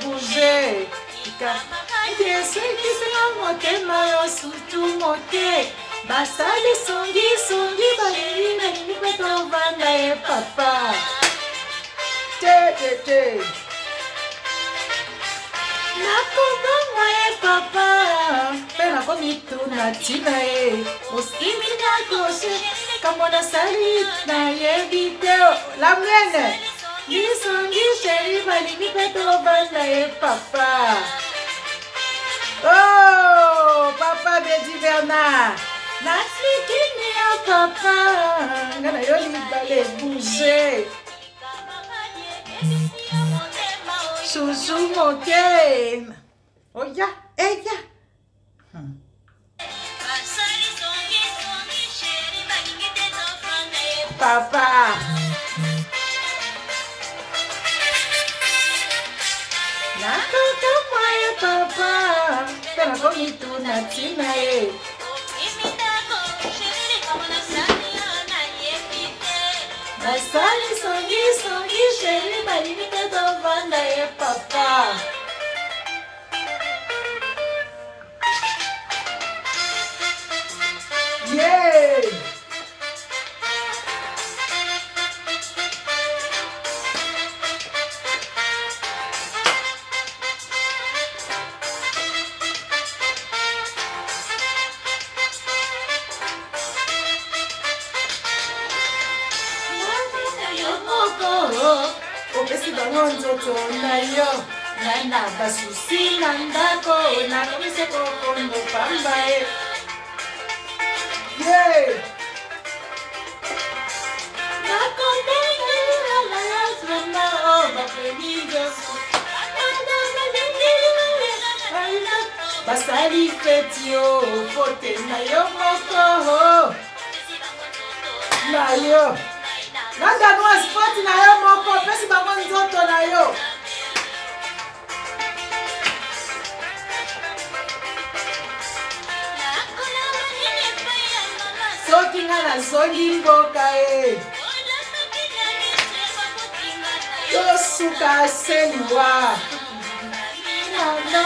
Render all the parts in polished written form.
bouger. Yesu ikisema motema yo sutu mote. Basali songi songi balingi peto vanda e papa. Te. Nakobanga e papa. Pena komituna tina e. Oskimi na koshe. Kamona sali na ye video. La mene. Nisongi sheri balingi peto vanda e papa. Oh, papa Betty Bernard. Nasikini ya papa. Ngana yo libale bouger. Chouchou moke. Oh ya, ya. Papa. Nakaka mwae papa. Pena komitu na tina e. Basali songi sheri balingi peto vanda e papa. Yeah. Opesi bango nzoto na yo. Nana basusi na ndako. Nakomise kokondo pamba e. Yeah. Nakombenge ala ya zona o bapenido. Basali feti yo. Fote na yo moko. Na yo. Nanda nwa spoti na yo moko, pesi bango nzoto na yo. Soki nga na zongi mboka e. Tosuka seliwa. Nanda,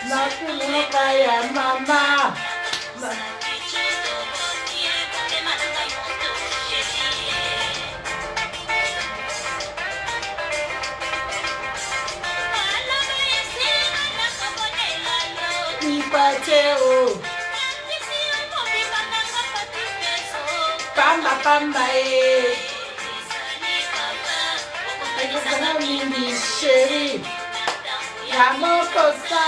nakunoka ya mama. Pateo pamba e. Ayokana mimi sheri ya mokosa.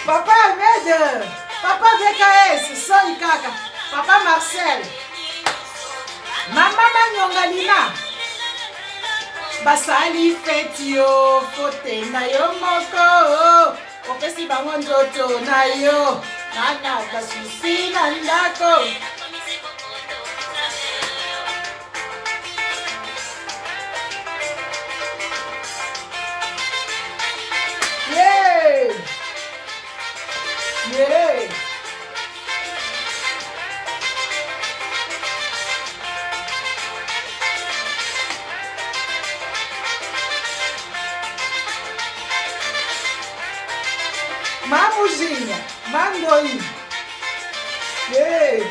Papa Ahmed, papa VKS, Soli Kaka, papa Marcel, mama Manyongalina. Basali feti yo, fote na yo moko. Opesi bango nzoto na yo. Nana basusi na ndako. Yeah. Mamuzinha, mandoi. Yeah.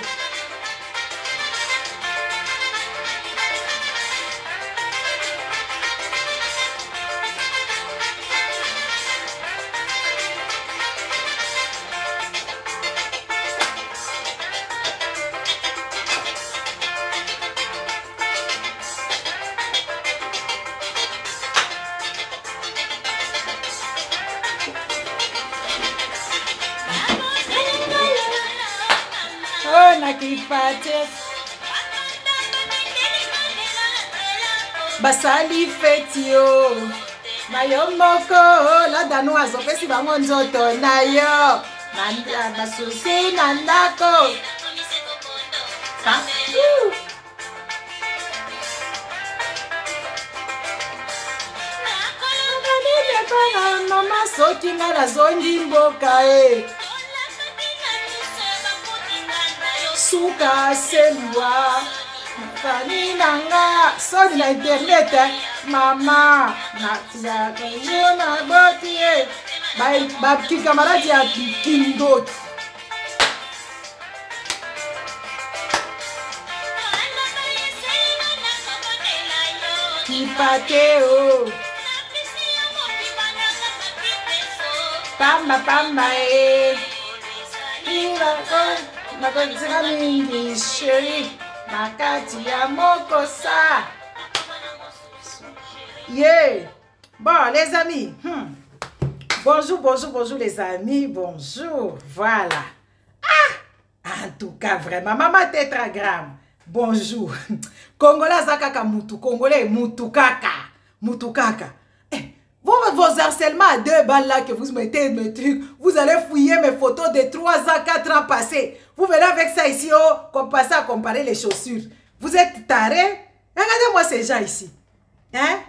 Basali feti yo na yo moko la danoise opesi bango nzoto na yo nanda basusi na ndako. Mama soki nga nazongi mboka e. Suka selwa Fanny Nanga, son internet, maman, Natia, Kajuna, Botier, Babki camarade à Kindo. Kipateo, Pamba Pamba, Makonzika mingi chérie, Makati ya mokosa. Yeah. Bon les amis, bonjour, bonjour, bonjour les amis, bonjour, voilà. En tout cas vraiment, maman tétragramme, bonjour. Congolais zakaka mutu, Congolais mutu kaka, mutu kaka. Vos harcèlements à 2 balles là que vous mettez mes trucs, vous allez fouiller mes photos de 3 ans, 4 ans passés. Vous venez avec ça ici, oh, comme passer à comparer les chaussures. Vous êtes tarés? Regardez-moi ces gens ici. Hein?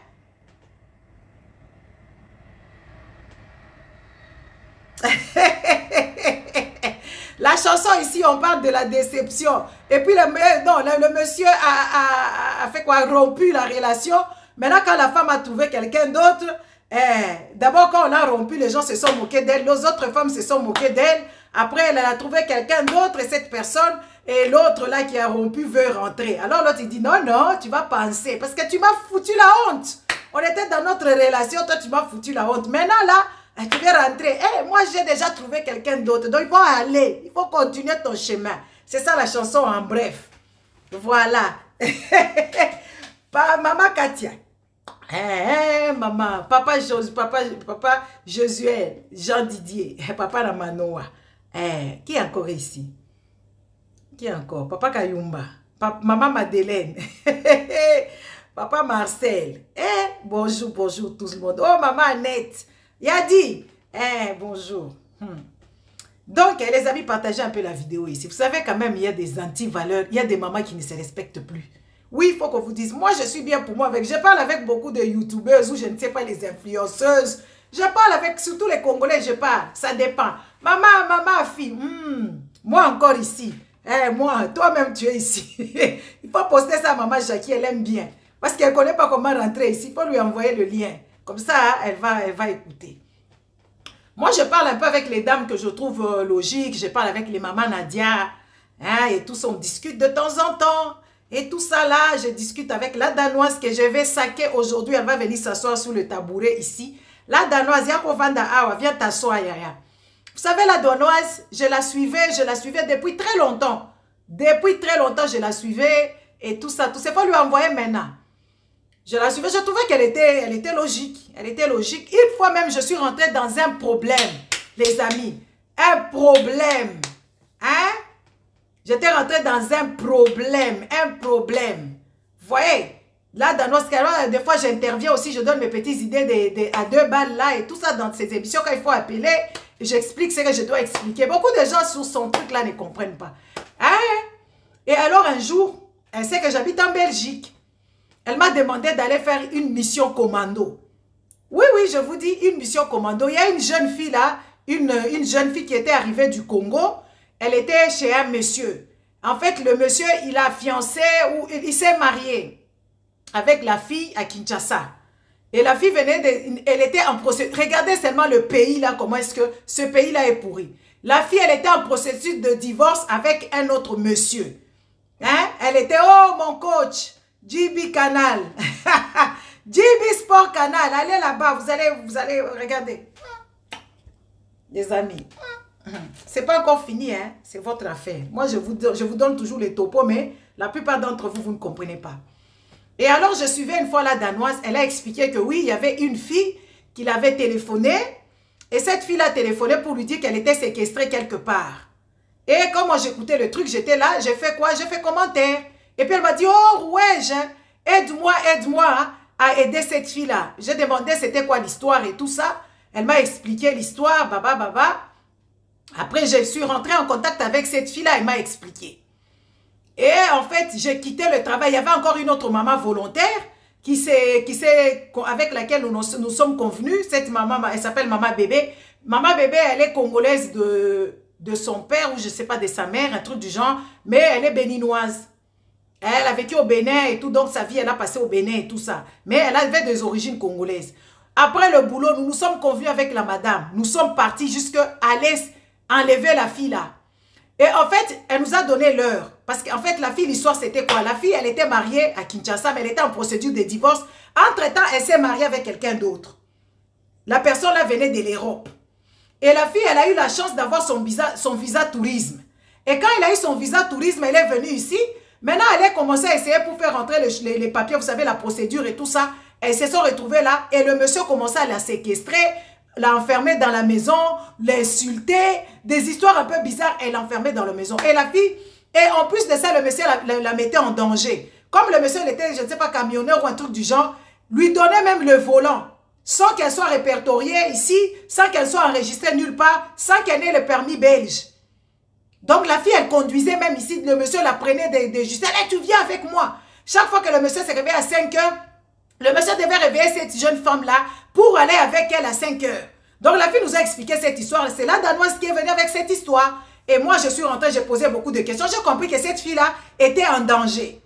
La chanson ici, on parle de la déception. Et puis le monsieur a fait quoi? Rompu la relation. Maintenant, quand la femme a trouvé quelqu'un d'autre, d'abord, quand on a rompu, les gens se sont moqués d'elle. Les autres femmes se sont moquées d'elle. Après, elle a trouvé quelqu'un d'autre et cette personne, et l'autre là qui a rompu veut rentrer. Alors l'autre il dit non, non, tu vas penser. Parce que tu m'as foutu la honte. On était dans notre relation, toi tu m'as foutu la honte. Maintenant là, tu veux rentrer. Moi j'ai déjà trouvé quelqu'un d'autre. Donc il faut aller, il faut continuer ton chemin. C'est ça la chanson en bref. Voilà. Maman Katia. Maman, papa Josué, Jean Didier, papa Ramanoa. Qui est encore ici? Qui est encore? Papa Kayumba, maman Madeleine, papa Marcel. Bonjour, bonjour tout le monde. Oh, maman Annette, Yadi. Bonjour. Donc, les amis, partagez un peu la vidéo ici. Vous savez quand même, il y a des anti-valeurs, il y a des mamans qui ne se respectent plus. Oui, il faut qu'on vous dise, moi je suis bien pour moi. Je parle avec beaucoup de youtubeuses ou je ne sais pas, les influenceuses. Je parle avec surtout les Congolais, je parle. Ça dépend. Maman, fille. Moi encore ici. Moi, toi-même tu es ici. Il faut poster ça à maman Jackie, elle aime bien. Parce qu'elle ne connaît pas comment rentrer ici. Il faut lui envoyer le lien. Comme ça, elle va écouter. Moi, je parle un peu avec les dames que je trouve logiques. Je parle avec les mamans Nadia. Et tous, on discute de temps en temps. Et tout ça là, je discute avec la Danoise que je vais saquer aujourd'hui. Elle va venir s'asseoir sur le tabouret ici. La Danoise, viens t'asseoir, Yaya. Vous savez, la Danoise, je la suivais depuis très longtemps. Depuis très longtemps, je la suivais et tout ça. Tout ça, il faut lui envoyer maintenant. Je la suivais, je trouvais qu'elle était logique. Elle était logique. Une fois même, je suis rentrée dans un problème, les amis. Un problème. Hein? J'étais rentrée dans un problème. Vous voyez? Là, des fois, j'interviens aussi, je donne mes petites idées à 2 balles là et tout ça dans ces émissions. Quand il faut appeler, j'explique ce que je dois expliquer. Beaucoup de gens sur son truc là ne comprennent pas. Hein? Et alors, un jour, elle sait que j'habite en Belgique. Elle m'a demandé d'aller faire une mission commando. Oui, je vous dis, une mission commando. Il y a une jeune fille là, une jeune fille qui était arrivée du Congo. Elle était chez un monsieur. En fait, le monsieur, il a fiancé ou il s'est marié avec la fille à Kinshasa. Et la fille elle était en processus. Regardez seulement le pays là, comment est-ce que ce pays là est pourri. La fille, elle était en processus de divorce avec un autre monsieur. Hein? Elle était, oh mon coach, JB Canal. JB Sport Canal, allez là-bas, vous allez regarder. Les amis. C'est pas encore fini, hein? C'est votre affaire. Moi, je vous donne toujours les topos, mais la plupart d'entre vous, vous ne comprenez pas. Et alors, je suivais une fois la Danoise, elle a expliqué que oui, il y avait une fille qui l'avait téléphoné, et cette fille l'a téléphoné pour lui dire qu'elle était séquestrée quelque part. Et quand moi j'écoutais le truc, j'étais là, j'ai fait quoi? J'ai fait commentaire. Et puis elle m'a dit, oh ouais, aide-moi à aider cette fille-là. J'ai demandé c'était quoi l'histoire et tout ça. Elle m'a expliqué l'histoire, baba. Après, je suis rentrée en contact avec cette fille-là, elle m'a expliqué. Et en fait, j'ai quitté le travail. Il y avait encore une autre maman volontaire avec laquelle nous sommes convenus. Cette maman, elle s'appelle Maman Bébé. Maman Bébé, elle est congolaise de son père ou je ne sais pas de sa mère, un truc du genre. Mais elle est béninoise. Elle a vécu au Bénin et tout, donc sa vie, elle a passé au Bénin et tout ça. Mais elle avait des origines congolaises. Après le boulot, nous nous sommes convenus avec la madame. Nous sommes partis jusqu'à aller enlever la fille là. Et en fait, elle nous a donné l'heure. Parce qu'en fait, la fille, l'histoire, c'était quoi? La fille, elle était mariée à Kinshasa, mais elle était en procédure de divorce. Entre-temps, elle s'est mariée avec quelqu'un d'autre. La personne là venait de l'Europe. Et la fille, elle a eu la chance d'avoir son visa tourisme. Et quand elle a eu son visa tourisme, elle est venue ici. Maintenant, elle a commencé à essayer pour faire rentrer les papiers, vous savez, la procédure et tout ça. Elles se sont retrouvées là et le monsieur commençait à la séquestrer, l'a enfermée dans la maison, l'insulter, des histoires un peu bizarres, elle l'enfermait dans la maison. Et la fille, et en plus de ça, le monsieur la mettait en danger. Comme le monsieur il était, je ne sais pas, camionneur ou un truc du genre, lui donnait même le volant, sans qu'elle soit répertoriée ici, sans qu'elle soit enregistrée nulle part, sans qu'elle ait le permis belge. Donc la fille, elle conduisait même ici, le monsieur la prenait de justesse. Hey, tu viens avec moi. Chaque fois que le monsieur s'est réveillé à 5 heures, le monsieur devait réveiller cette jeune femme-là pour aller avec elle à 5 heures. Donc la fille nous a expliqué cette histoire. C'est la Danoise qui est venue avec cette histoire. Et moi, je suis rentrée, j'ai posé beaucoup de questions. J'ai compris que cette fille-là était en danger.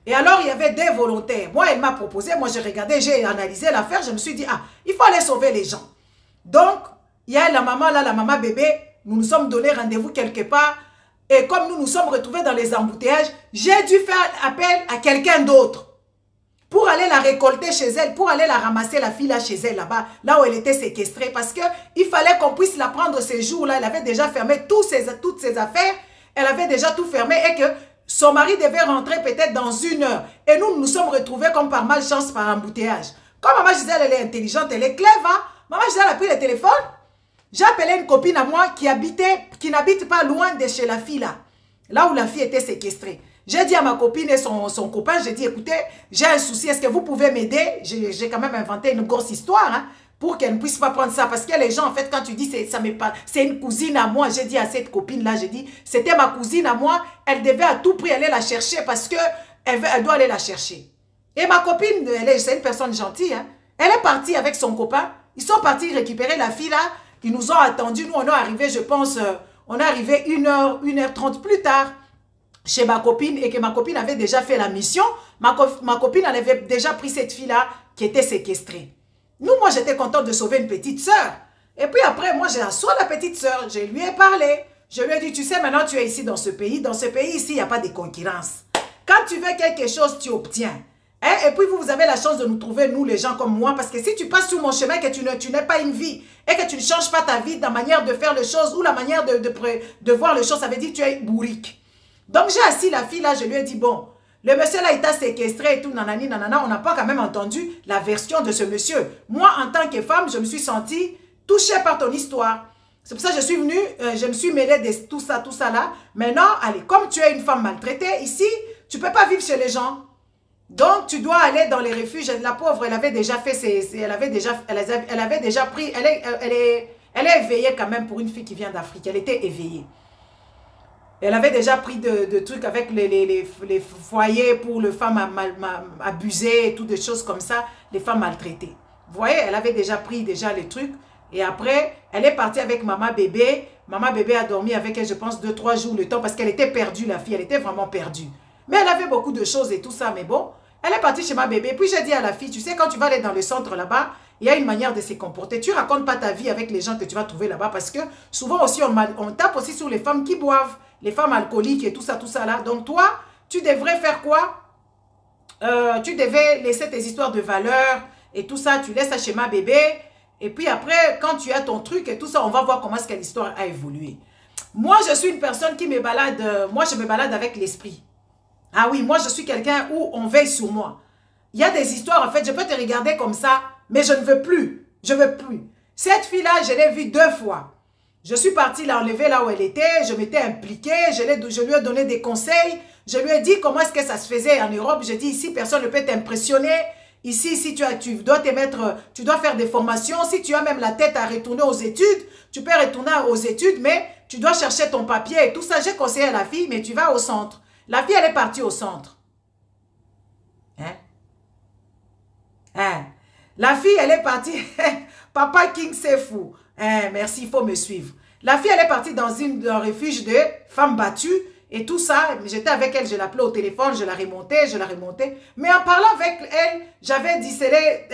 Et alors, il y avait des volontaires. Moi, elle m'a proposé, moi j'ai regardé, j'ai analysé l'affaire. Je me suis dit, ah, il faut aller sauver les gens. Donc, il y a la maman là, la maman bébé. Nous nous sommes donné rendez-vous quelque part. Et comme nous nous sommes retrouvés dans les embouteillages, j'ai dû faire appel à quelqu'un d'autre pour aller la récolter chez elle, pour aller la ramasser, la fille là chez elle, là-bas, là où elle était séquestrée. Parce qu'il fallait qu'on puisse la prendre ces jours-là. Elle avait déjà fermé toutes ses affaires. Elle avait déjà tout fermé et que son mari devait rentrer peut-être dans 1 heure. Et nous nous sommes retrouvés comme par malchance, par embouteillage. Comme maman Gisèle, elle est intelligente, elle est clever. Hein? Maman Gisèle a pris le téléphone. J'ai appelé une copine à moi qui n'habite pas loin de chez la fille là où la fille était séquestrée. J'ai dit à ma copine et son copain, j'ai dit, écoutez, j'ai un souci, est-ce que vous pouvez m'aider? J'ai quand même inventé une grosse histoire, hein, pour qu'elle ne puisse pas prendre ça. Parce que les gens, en fait, quand tu dis, c'est une cousine à moi, j'ai dit à cette copine-là, j'ai dit, c'était ma cousine à moi, elle devait à tout prix aller la chercher parce que elle doit aller la chercher. Et ma copine, c'est une personne gentille, hein, elle est partie avec son copain, ils sont partis récupérer la fille là, ils nous ont attendus, nous on est arrivé, je pense, on est arrivé 1h30 plus tard chez ma copine et que ma copine avait déjà fait la mission. Ma copine elle avait déjà pris cette fille-là qui était séquestrée. Moi j'étais contente de sauver une petite soeur. Et puis après, moi j'ai assis la petite soeur, je lui ai parlé. Je lui ai dit, tu sais, maintenant tu es ici dans ce pays. Dans ce pays ici, il n'y a pas de concurrence. Quand tu veux quelque chose, tu obtiens. Hein? Et puis vous avez la chance de nous trouver, nous les gens comme moi, parce que si tu passes sur mon chemin, que tu n'as pas une vie, et que tu ne changes pas ta vie, ta manière de faire les choses, ou la manière de voir les choses, ça veut dire que tu es bourrique. Donc j'ai assis la fille là, je lui ai dit, bon, le monsieur là il t'a séquestré et tout, nanani, nanana, on n'a pas quand même entendu la version de ce monsieur. Moi, en tant que femme, je me suis sentie touchée par ton histoire. C'est pour ça que je suis venue, je me suis mêlée de tout ça là. Maintenant, allez, comme tu es une femme maltraitée, ici, tu ne peux pas vivre chez les gens. Donc, tu dois aller dans les refuges. La pauvre, elle avait déjà fait elle avait déjà pris, elle est éveillée quand même pour une fille qui vient d'Afrique. Elle était éveillée. Elle avait déjà pris de trucs avec les foyers pour les femmes abusées et toutes des choses comme ça, les femmes maltraitées. Vous voyez, elle avait déjà pris les trucs. Et après, elle est partie avec maman bébé. Maman bébé a dormi avec elle, je pense, 2-3 jours le temps parce qu'elle était perdue, la fille. Elle était vraiment perdue. Mais elle avait beaucoup de choses et tout ça, mais bon. Elle est partie chez ma bébé. Puis j'ai dit à la fille, tu sais, quand tu vas aller dans le centre là-bas, il y a une manière de se comporter. Tu ne racontes pas ta vie avec les gens que tu vas trouver là-bas parce que souvent aussi, on tape aussi sur les femmes qui boivent, les femmes alcooliques et tout ça là. Donc toi, tu devrais faire quoi? Tu devais laisser tes histoires de valeur et tout ça. Tu laisses ça chez ma bébé. Et puis après, quand tu as ton truc et tout ça, on va voir comment est-ce que l'histoire a évolué. Moi, je suis une personne qui me balade, moi je me balade avec l'esprit. Ah oui, moi je suis quelqu'un où on veille sur moi. Il y a des histoires, en fait, je peux te regarder comme ça, mais je ne veux plus. Je ne veux plus. Cette fille-là, je l'ai vue 2 fois. Je suis partie l'enlever là où elle était, je m'étais impliquée, je lui ai donné des conseils, je lui ai dit comment est-ce que ça se faisait en Europe. J'ai dit ici, personne ne peut t'impressionner. Ici, si tu dois te mettre, tu dois faire des formations. Si tu as même la tête à retourner aux études, tu peux retourner aux études, mais tu dois chercher ton papier et tout ça. J'ai conseillé à la fille, mais tu vas au centre. La fille, elle est partie au centre. La fille, elle est partie. Papa King, c'est fou. Merci, il faut me suivre. La fille, elle est partie dans un refuge de femmes battues. et tout ça. J'étais avec elle, je l'appelais au téléphone, je la remontais, je la remontais. Mais en parlant avec elle, j'avais décelé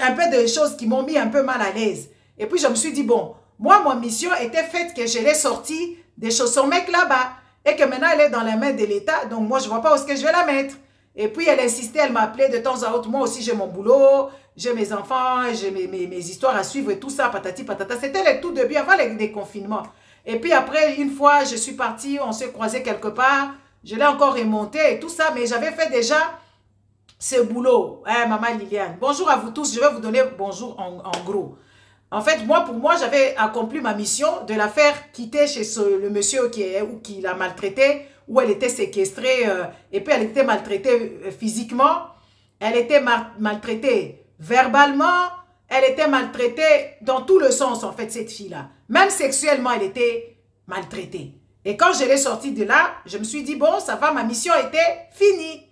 un peu de choses qui m'ont mis un peu mal à l'aise. Et puis je me suis dit, bon, moi, ma mission était faite que je l'ai sortie des chaussons mec là-bas. Et que maintenant, elle est dans la main de l'État. Donc moi, je ne vois pas où est-ce que je vais la mettre. Et puis elle insistait, elle m'appelait de temps à autre. Moi aussi, j'ai mon boulot, j'ai mes enfants, j'ai mes histoires à suivre et tout ça, patati patata. C'était le tout début, avant les confinements. Et puis après, une fois, je suis partie, on s'est croisés quelque part. Je l'ai encore remonté et tout ça. Mais j'avais fait déjà ce boulot. Hein, maman Liliane. Bonjour à vous tous. Je vais vous donner bonjour en gros. En fait, pour moi, j'avais accompli ma mission de la faire quitter chez le monsieur qui l'a maltraitée, où elle était séquestrée, et puis elle était maltraitée physiquement, elle était maltraitée verbalement, elle était maltraitée dans tout le sens, en fait, cette fille-là. Même sexuellement, elle était maltraitée. Et quand je l'ai sortie de là, je me suis dit, bon, ça va, ma mission était finie.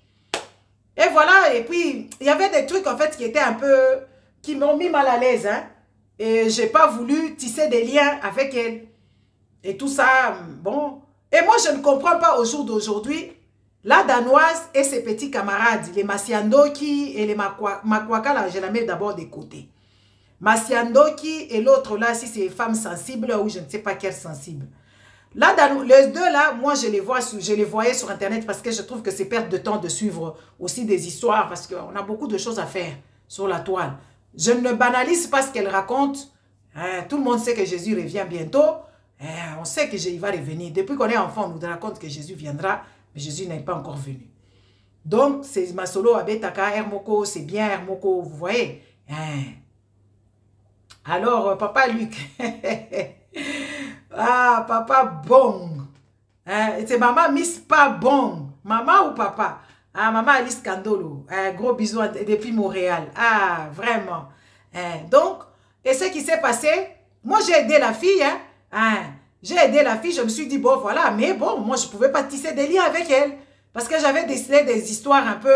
Et voilà, et puis, il y avait des trucs, en fait, qui étaient un peu, qui m'ont mis mal à l'aise, hein. Et je n'ai pas voulu tisser des liens avec elle. Et tout ça, bon. Et moi, je ne comprends pas au jour d'aujourd'hui, la Danoise et ses petits camarades, les Masiandoki et les Makwaka, là, je la mets d'abord de côté. Masiandoki et l'autre là, si c'est femme sensible ou je ne sais pas quelle sensible. Là, les deux là, moi, je les voyais sur Internet parce que je trouve que c'est perte de temps de suivre aussi des histoires parce qu'on a beaucoup de choses à faire sur la toile. Je ne banalise pas ce qu'elle raconte. Tout le monde sait que Jésus revient bientôt. On sait qu'il va revenir. Depuis qu'on est enfant, on nous raconte que Jésus viendra, mais Jésus n'est pas encore venu. Donc, c'est Masolo Abetaka, Hermoko, c'est bien Hermoko, vous voyez. Alors, papa Luc. Ah, papa bon. C'est maman Miss pas bon. Maman ou papa? Ah, maman Alice Kandolo, gros bisous depuis Montréal. Ah, vraiment. Donc, et ce qui s'est passé, moi j'ai aidé la fille. J'ai aidé la fille, je me suis dit, bon, voilà. Mais bon, moi je ne pouvais pas tisser des liens avec elle. Parce que j'avais décelé des histoires un peu,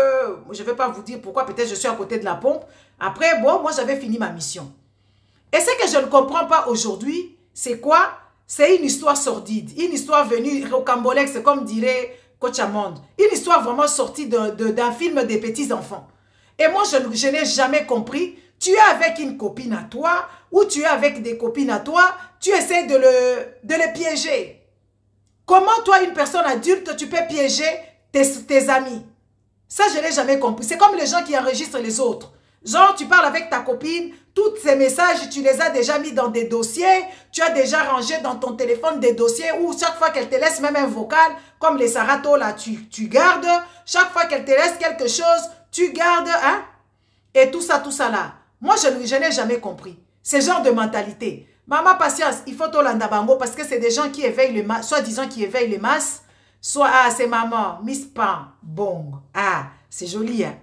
je ne vais pas vous dire pourquoi, peut-être je suis à côté de la pompe. Après, bon, moi j'avais fini ma mission. Et ce que je ne comprends pas aujourd'hui, c'est quoi? C'est une histoire sordide. Une histoire venue rocambolesque, comme dirait Coach Amande. Une histoire vraiment sortie d'un film des petits-enfants. Et moi, je n'ai jamais compris. Tu es avec une copine à toi, ou tu es avec des copines à toi, tu essaies de les piéger. Comment toi, une personne adulte, tu peux piéger tes amis? Ça, je n'ai jamais compris. C'est comme les gens qui enregistrent les autres. Genre, tu parles avec ta copine, tous ces messages, tu les as déjà mis dans des dossiers, tu as déjà rangé dans ton téléphone des dossiers où chaque fois qu'elle te laisse même un vocal, comme les Sarato là, tu gardes. Chaque fois qu'elle te laisse quelque chose, tu gardes, hein? Et tout ça là. Moi, je n'ai jamais compris. Ce genre de mentalité. Maman, patience, il faut Tolanda Bango parce que c'est des gens qui éveillent les masses, soi-disant qui éveillent les masses. Soit, ah, c'est maman, Miss Pan, bon. Ah, c'est joli, hein?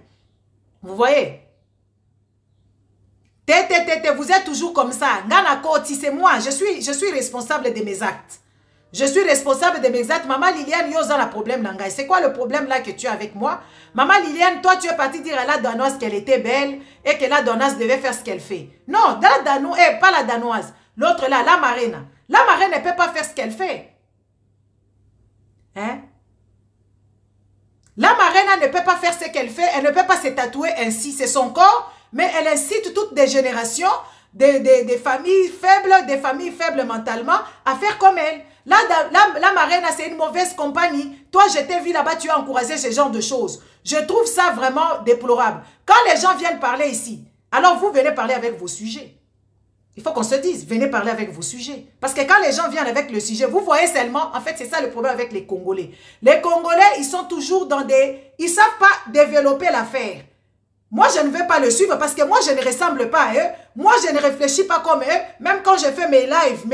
Vous voyez? Vous êtes toujours comme ça. Ngana Koti, c'est moi. Je suis responsable de mes actes. Je suis responsable de mes actes. Maman Liliane, yoza la problème Nangay. C'est quoi le problème là que tu as avec moi? Maman Liliane, toi tu es partie dire à la Danoise qu'elle était belle et que la Danoise devait faire ce qu'elle fait. Non, la Danoise, pas la Danoise. L'autre là, la Marraine. La Marraine ne peut pas faire ce qu'elle fait. Hein? La Marraine ne peut pas faire ce qu'elle fait. Elle ne peut pas se tatouer ainsi. C'est son corps. Mais elle incite toutes des générations, des familles faibles mentalement, à faire comme elle. La Marraine, c'est une mauvaise compagnie. Toi, je t'ai vu là-bas, tu as encouragé ce genre de choses. Je trouve ça vraiment déplorable. Quand les gens viennent parler ici, alors vous venez parler avec vos sujets. Il faut qu'on se dise, venez parler avec vos sujets. Parce que quand les gens viennent avec le sujet, vous voyez seulement, en fait, c'est ça le problème avec les Congolais. Les Congolais, ils sont toujours dans des... Ils ne savent pas développer l'affaire. Moi, je ne veux pas le suivre parce que moi, je ne ressemble pas à eux. Moi, je ne réfléchis pas comme eux. Même quand je fais mes lives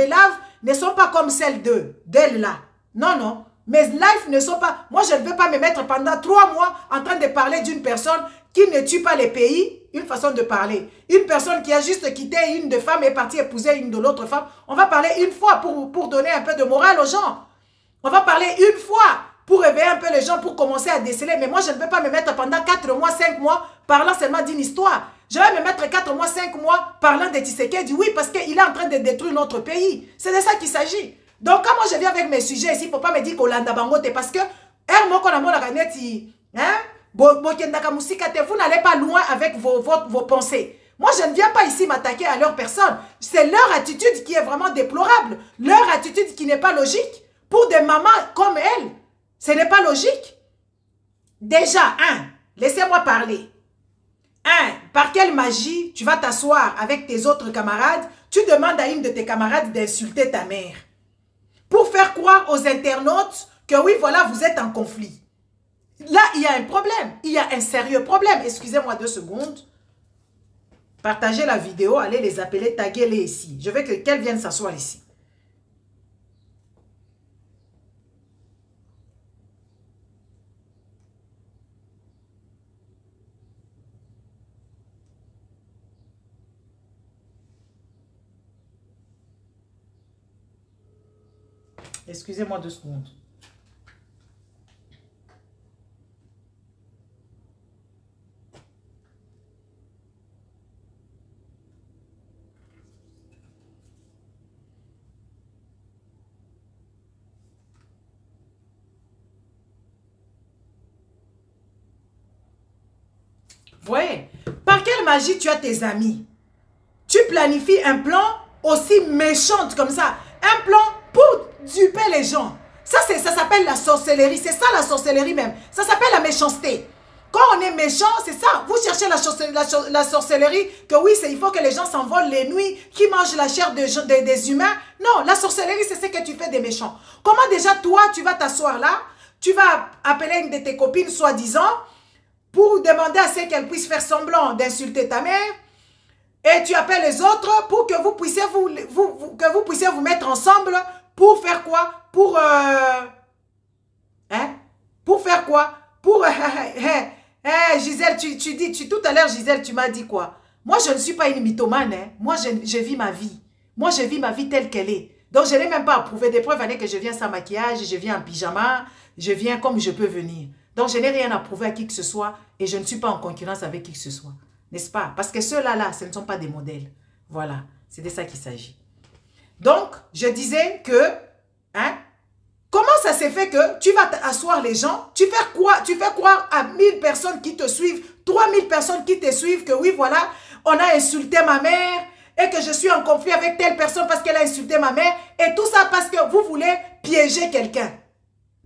ne sont pas comme celles d'elles là. Non, non. Mes lives ne sont pas... Moi, je ne veux pas me mettre pendant 3 mois en train de parler d'une personne qui ne tue pas les pays. Une façon de parler. Une personne qui a juste quitté une de femmes et est partie épouser une de l'autre femme. On va parler une fois pour donner un peu de morale aux gens. On va parler une fois pour réveiller un peu les gens, pour commencer à déceler. Mais moi, je ne peux pas me mettre pendant 4 mois, 5 mois, parlant seulement d'une histoire. Je vais me mettre 4 mois, 5 mois, parlant de Tshisekedi. Oui, parce qu'il est en train de détruire notre pays. C'est de ça qu'il s'agit. Donc, quand moi je viens avec mes sujets ici, il ne faut pas me dire qu'Olanda Bangote, parce que, hein, vous n'allez pas loin avec vos pensées. Moi, je ne viens pas ici m'attaquer à leur personne. C'est leur attitude qui est vraiment déplorable. Leur attitude qui n'est pas logique. Pour des mamans comme elles, ce n'est pas logique. Déjà, laissez-moi parler. Par quelle magie tu vas t'asseoir avec tes autres camarades, tu demandes à une de tes camarades d'insulter ta mère. Pour faire croire aux internautes que oui, voilà, vous êtes en conflit. Là, il y a un problème. Il y a un sérieux problème. Excusez-moi 2 secondes. Partagez la vidéo, allez les appeler, taguez-les ici. Je veux qu'elles viennent s'asseoir ici. Excusez-moi 2 secondes. Voyez, par quelle magie tu as tes amis? Tu planifies un plan aussi méchant comme ça. Un plan pour duper les gens. Ça s'appelle la sorcellerie. C'est ça la sorcellerie même. Ça s'appelle la méchanceté. Quand on est méchant, c'est ça. Vous cherchez la sorcellerie, que oui, il faut que les gens s'envolent les nuits, qui mangent la chair des humains. Non, la sorcellerie, c'est ce que tu fais des méchants. Comment déjà, toi, tu vas t'asseoir là, tu vas appeler une de tes copines, soi-disant, pour demander à ce qu'elle puisse faire semblant d'insulter ta mère, et tu appelles les autres pour que vous puissiez vous mettre ensemble pour faire quoi? Pour faire quoi? Pour Gisèle, tout à l'heure, Gisèle, tu m'as dit quoi? Moi, je ne suis pas une mythomane. Moi, je vis ma vie. Moi, je vis ma vie telle qu'elle est. Donc, je n'ai même pas approuvé des preuves que je viens sans maquillage, je viens en pyjama, je viens comme je peux venir. Donc, je n'ai rien à prouver à qui que ce soit et je ne suis pas en concurrence avec qui que ce soit. N'est-ce pas? Parce que ceux-là, ce ne sont pas des modèles. Voilà, c'est de ça qu'il s'agit. Donc, je disais que, comment ça s'est fait que tu vas t'asseoir les gens, tu fais croire à 1000 personnes qui te suivent, 3000 personnes qui te suivent que oui, voilà, on a insulté ma mère et que je suis en conflit avec telle personne parce qu'elle a insulté ma mère et tout ça parce que vous voulez piéger quelqu'un.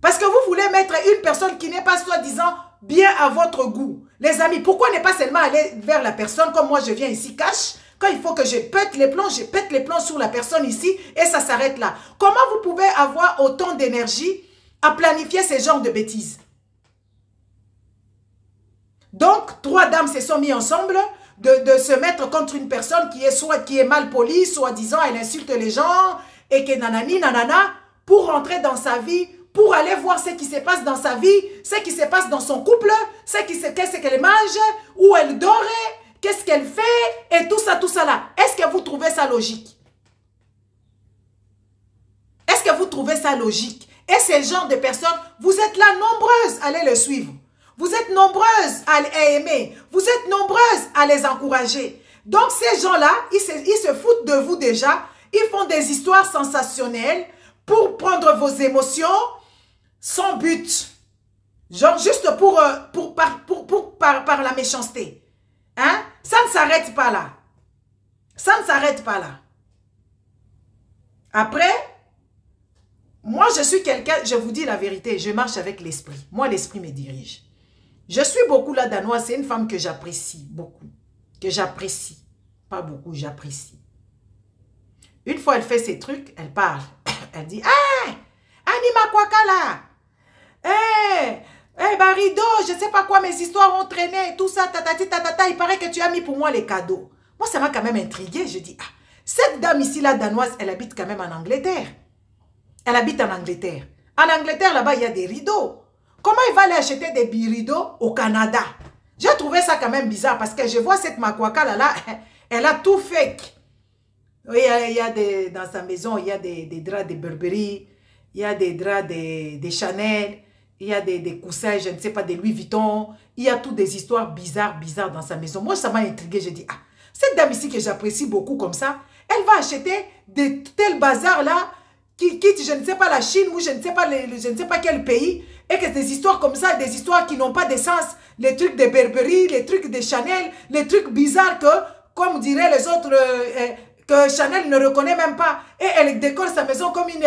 Parce que vous voulez mettre une personne qui n'est pas soi-disant bien à votre goût. Les amis, pourquoi ne pas seulement aller vers la personne comme moi je viens ici cash? Quand il faut que je pète les plombs sur la personne ici et ça s'arrête là. Comment vous pouvez avoir autant d'énergie à planifier ce genre de bêtises? Donc, 3 dames se sont mis ensemble de se mettre contre une personne qui est mal polie, soi-disant, elle insulte les gens et que nanani, nanana, pour rentrer dans sa vie, pour aller voir ce qui se passe dans sa vie, ce qui se passe dans son couple, qu'est-ce qu'elle mange, où elle dort, qu'est-ce qu'elle fait, et tout ça là. Est-ce que vous trouvez ça logique? Est-ce que vous trouvez ça logique? Et ce genre de personnes, vous êtes là nombreuses à aller le suivre. Vous êtes nombreuses à aimer. Vous êtes nombreuses à les encourager. Donc ces gens-là, ils se foutent de vous déjà. Ils font des histoires sensationnelles pour prendre vos émotions sans but. Genre juste par la méchanceté. Ça ne s'arrête pas là. Ça ne s'arrête pas là. Après, moi je suis quelqu'un, je vous dis la vérité, je marche avec l'esprit. Moi l'esprit me dirige. Je suis beaucoup la Danoise, c'est une femme que j'apprécie beaucoup. Que j'apprécie. Pas beaucoup, j'apprécie. Une fois elle fait ses trucs, elle parle. Elle dit, Anima Kwakala. Barido, je sais pas quoi, mes histoires ont traîné, tout ça, tatati, tatata, il paraît que tu as mis pour moi les cadeaux. Moi, ça m'a quand même intriguée. Je dis, cette dame ici, la danoise, elle habite quand même en Angleterre. Elle habite en Angleterre. En Angleterre, là-bas, il y a des rideaux. Comment il va aller acheter des rideaux au Canada? J'ai trouvé ça quand même bizarre parce que je vois cette Makwaka là, elle a tout fake. Oui, dans sa maison, il y a des draps de Burberry, il y a des draps de Chanel, il y a des coussins, je ne sais pas, de Louis Vuitton. Il y a toutes des histoires bizarres dans sa maison. Moi, ça m'a intriguée. Je dis, cette dame ici que j'apprécie beaucoup comme ça, elle va acheter de tels bazars là qui quitte, je ne sais pas, la Chine ou je ne sais pas, je ne sais pas quel pays, et que des histoires comme ça, des histoires qui n'ont pas de sens, les trucs de Burberry, les trucs de Chanel, les trucs bizarres que, comme diraient les autres, que Chanel ne reconnaît même pas, et elle décore sa maison comme une